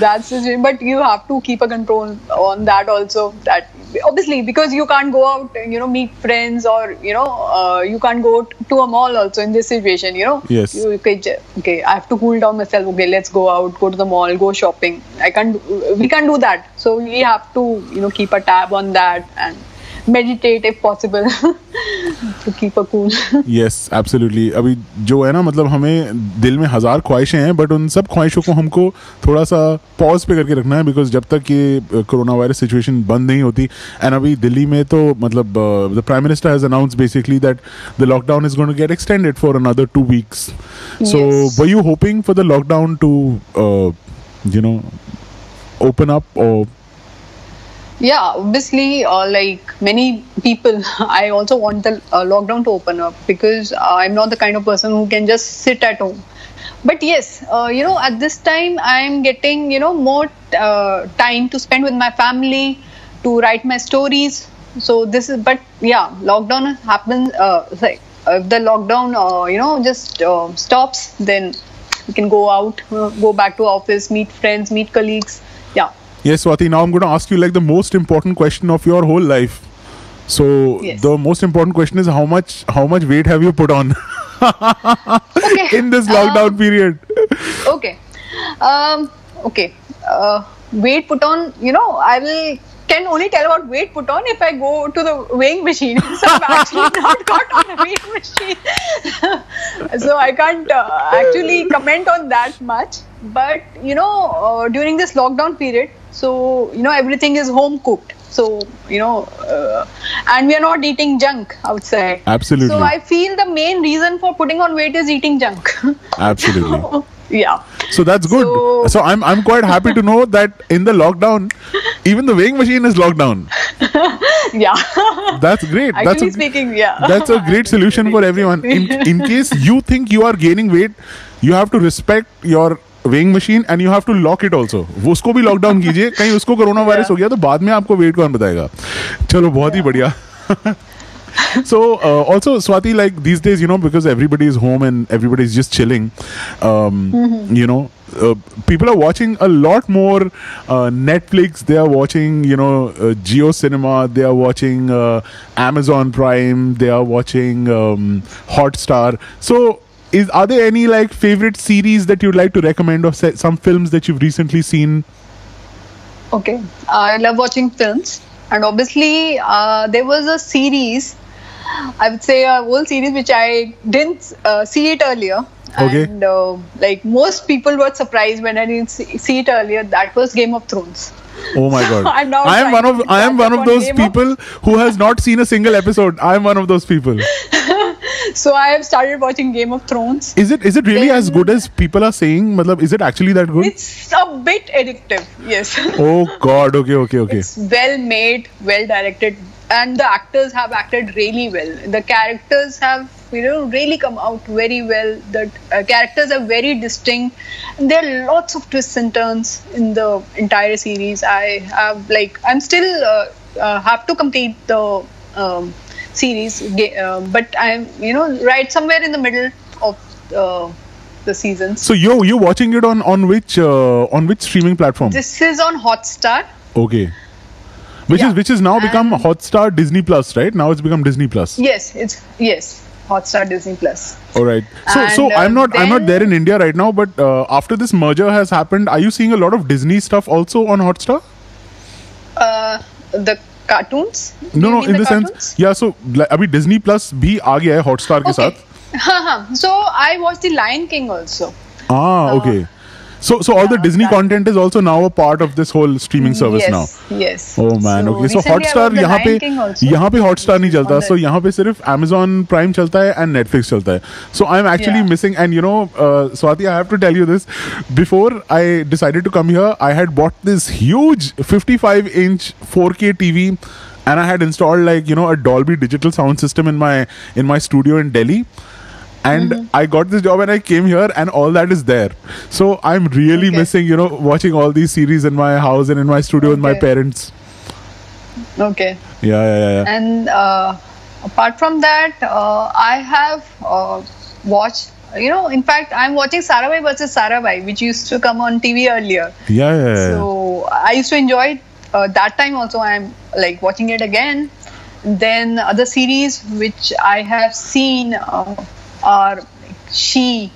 S2: That's it. But you have to keep a control on that also. That obviously, because you can't go out, meet friends, or you can't go to a mall also in this situation.
S1: Yes.
S2: Okay, I have to cool down myself. Okay, let's go out, go to the mall, go shopping. We can't do that. So we have to keep a tab on that and meditate if possible to keep a cool.
S1: Yes, absolutely. अभी जो है ना, मतलब हमें दिल में 1000 ख्वाहिशें हैं, but उन सब ख्वाहिशों को हमको थोड़ा सा पॉज पे करके रखना है, बिकॉज जब तक ये कोरोना वायरस सिचुएशन बंद नहीं होती, एंड अभी दिल्ली में तो मतलब the prime minister has announced basically that the lockdown is going to get extended for another 2 weeks. So
S2: Yes.
S1: were you hoping for the lockdown to you know, open up, or
S2: Yeah, obviously, like many people, I also want the lockdown to open up because I'm not the kind of person who can just sit at home. But yes, at this time I'm getting, more time to spend with my family, to write my stories. So this is, but yeah, lockdown happens. If the lockdown, just stops, then we can go out, go back to office, meet friends, meet colleagues. Yeah.
S1: yes, Swati, now I'm going to ask you like the most important question of your whole life. So
S2: Yes.
S1: the most important question is how much weight have you put on
S2: Okay.
S1: in this lockdown period?
S2: Okay. Okay. Weight put on, I can only tell about weight put on if I go to the weighing machine. So I've actually not got on a weighing machine. So I can't actually comment on that much. But, during this lockdown period, so, everything is home cooked. So, and we are not eating junk outside.
S1: Absolutely.
S2: So I feel the main reason for putting on weight is eating junk.
S1: Absolutely.
S2: Yeah.
S1: So that's good. So I'm quite happy to know that in the lockdown, even the weighing machine is locked down.
S2: Yeah.
S1: That's great.
S2: Actually speaking, yeah.
S1: That's a great solution for everyone. In case you think you are gaining weight, you have to respect your weighing machine and you have to lock it also. वो उसको भी lockdown कीजिए, कहीं उसको corona virus हो गया तो बाद में आपको वेट कौन बताएगा. चलो, बहुत ही बढ़िया. So also Swati, like these days, because everybody is home and everybody is just chilling, people are watching a lot more Netflix. They are watching Jio Cinema. They are watching Amazon Prime. They are watching Hotstar. So are there any like favorite series that you'd like to recommend, or some films that you've recently seen?
S2: Okay. I love watching films. And obviously, there was a series, I would say a whole series which I didn't see it earlier.
S1: Okay.
S2: And like most people were surprised when I didn't see it earlier. That was Game of Thrones.
S1: Oh my God!
S2: I'm now
S1: I am
S2: trying
S1: one
S2: to
S1: of I am
S2: catch
S1: one
S2: up
S1: of
S2: on
S1: those
S2: Game of-
S1: people who has not seen a single episode. I am one of those people.
S2: So I have started watching Game of Thrones.
S1: Is it really as good as people are saying? Matlab, is it actually that good?
S2: It's a bit addictive, yes.
S1: Oh God! Okay.
S2: It's well made, well directed, and the actors have acted really well. The characters have, really come out very well. The characters are very distinct. There are lots of twists and turns in the entire series. I'm still have to complete the series, but I'm, right somewhere in the middle of the seasons.
S1: So you're watching it on which streaming platform?
S2: This is on Hotstar.
S1: Okay. Which is now become Hotstar Disney Plus, right? Now it's become Disney Plus.
S2: Yes, Hotstar Disney Plus.
S1: All right. So
S2: And,
S1: I'm not there in India right now, but after this merger has happened, are you seeing a lot of Disney stuff also on Hotstar?
S2: The cartoons? Do
S1: No,
S2: you mean
S1: in the sense,
S2: cartoons?
S1: yeah. So अभी Disney Plus भी आ गया है Hotstar के साथ.
S2: So I watched The Lion King also.
S1: Okay. So all the Disney content is also now a part of this whole streaming service now.
S2: Yes.
S1: Oh man, okay. So
S2: recently I
S1: Hotstar
S2: watched The
S1: यहाँ पे
S2: Lion King also.
S1: यहाँ पे Hotstar नहीं चलता.
S2: On the-
S1: So यहाँ पे सिर्फ Amazon Prime चलता है and Netflix चलता है. So I'm actually
S2: Yeah.
S1: missing. And Swati, I have to tell you this. Before I decided to come here, I had bought this huge 55-inch 4K TV, and I had installed a Dolby digital sound system in my studio in Delhi. And I got this job and I came here and all that is there. So I'm really
S2: Okay.
S1: missing, watching all these series in my house and in my studio with my
S2: Okay.
S1: parents.
S2: Okay.
S1: Yeah.
S2: And apart from that, I have watched, in fact, I'm watching Sarabhai versus Sarabhai, which used to come on TV earlier.
S1: Yeah.
S2: So I used to enjoy it that time also. I'm like watching it again. Then other series which I have seen are like She,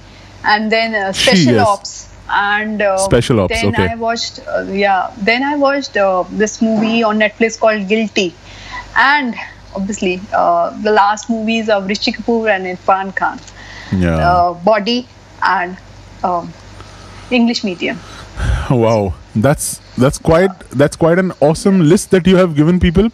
S2: and then Special
S1: yes.
S2: Ops, and
S1: Special Ops,
S2: then
S1: okay.
S2: I watched then I watched this movie on Netflix called Guilty, and obviously the last movies of Rishi Kapoor and Irfan Khan,
S1: Yeah.
S2: Body and um, English Medium.
S1: Wow, that's quite an awesome list that you have given people.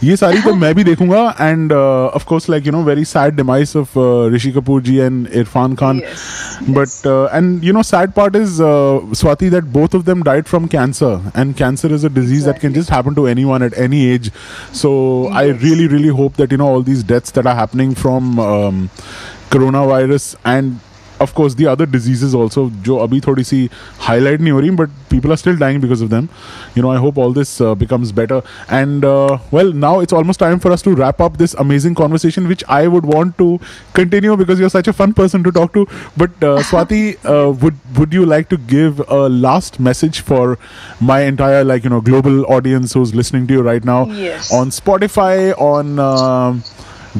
S1: ये सारी तो मैं भी देखूंगा, and of course, like, very sad demise of Rishi Kapoor ji and Irfan Khan.
S2: Yes,
S1: But
S2: yes.
S1: and sad part is, Swati, that both of them died from cancer, and cancer is a disease that can
S2: Exactly.
S1: just happen to anyone at any age. So I
S2: Yes.
S1: really hope that all these deaths that are happening from coronavirus and of course the other diseases also जो अभी थोड़ी सी highlight नहीं हो रही, but people are still dying because of them. I hope all this becomes better. And well, now it's almost time for us to wrap up this amazing conversation, which I would want to continue because you're such a fun person to talk to. But Swati, would you like to give a last message for my entire global audience who's listening to you right now
S2: Yes.
S1: on Spotify, on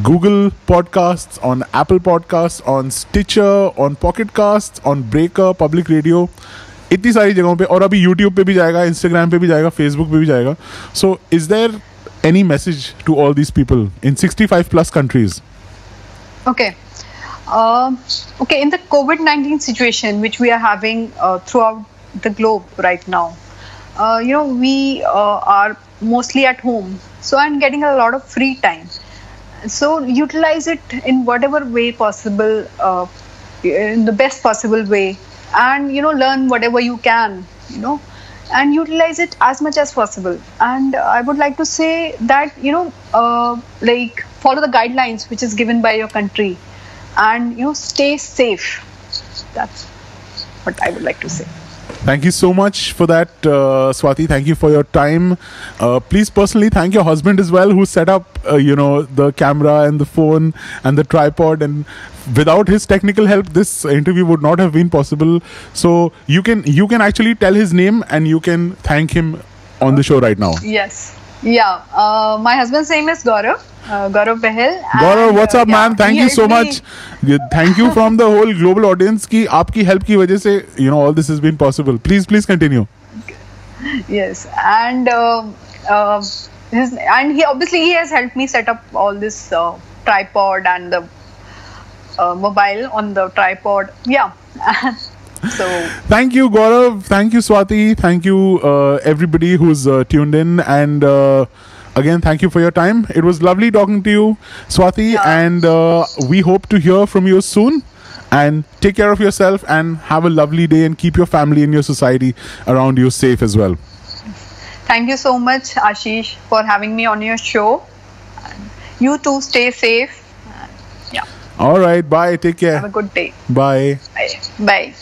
S1: Google Podcasts, on Apple Podcasts, on Stitcher, on Pocket Casts, on Breaker, Public Radio, इतनी सारी जगहों पे, और अभी YouTube पे भी जाएगा, Instagram पे भी जाएगा, Facebook पे भी जाएगा. So, is there any message to all these people in 65 plus countries?
S2: Okay. Okay, in the COVID-19 situation which we are having throughout the globe right now, we are mostly at home, so I'm getting a lot of free time. So utilize it in whatever way possible, in the best possible way, and learn whatever you can, and utilize it as much as possible. And I would like to say that like follow the guidelines which is given by your country, and stay safe. That's what I would like to say.
S1: Thank you so much for that, Swati. Thank you for your time. Please personally thank your husband as well, who set up, the camera and the phone and the tripod. And without his technical help, this interview would not have been possible. So you can actually tell his name and you can thank him on the show right now.
S2: Yes. Yeah. My husband's name is Gaurav. Gaurav Behel.
S1: Gaurav,
S2: and,
S1: what's up,
S2: yeah,
S1: man? Thank
S2: he
S1: you so
S2: helped me-
S1: much. Thank you from the whole global audience की आपकी help की वजह से all this has been possible. Please continue.
S2: Yes, and he has helped me set up all this tripod and the mobile on the tripod. Yeah. So
S1: Thank you, Gaurav. Thank you, Swati. Thank you, everybody who's tuned in. And again, thank you for your time. It was lovely talking to you, Swati.
S2: Yeah.
S1: And we hope to hear from you soon. And take care of yourself and have a lovely day and keep your family and your society around you safe as well.
S2: thank you so much, Ashish, for having me on your show. You too, stay safe. Yeah,
S1: All right. Bye. Take care.
S2: have a good day.
S1: Bye.
S2: Bye. Bye.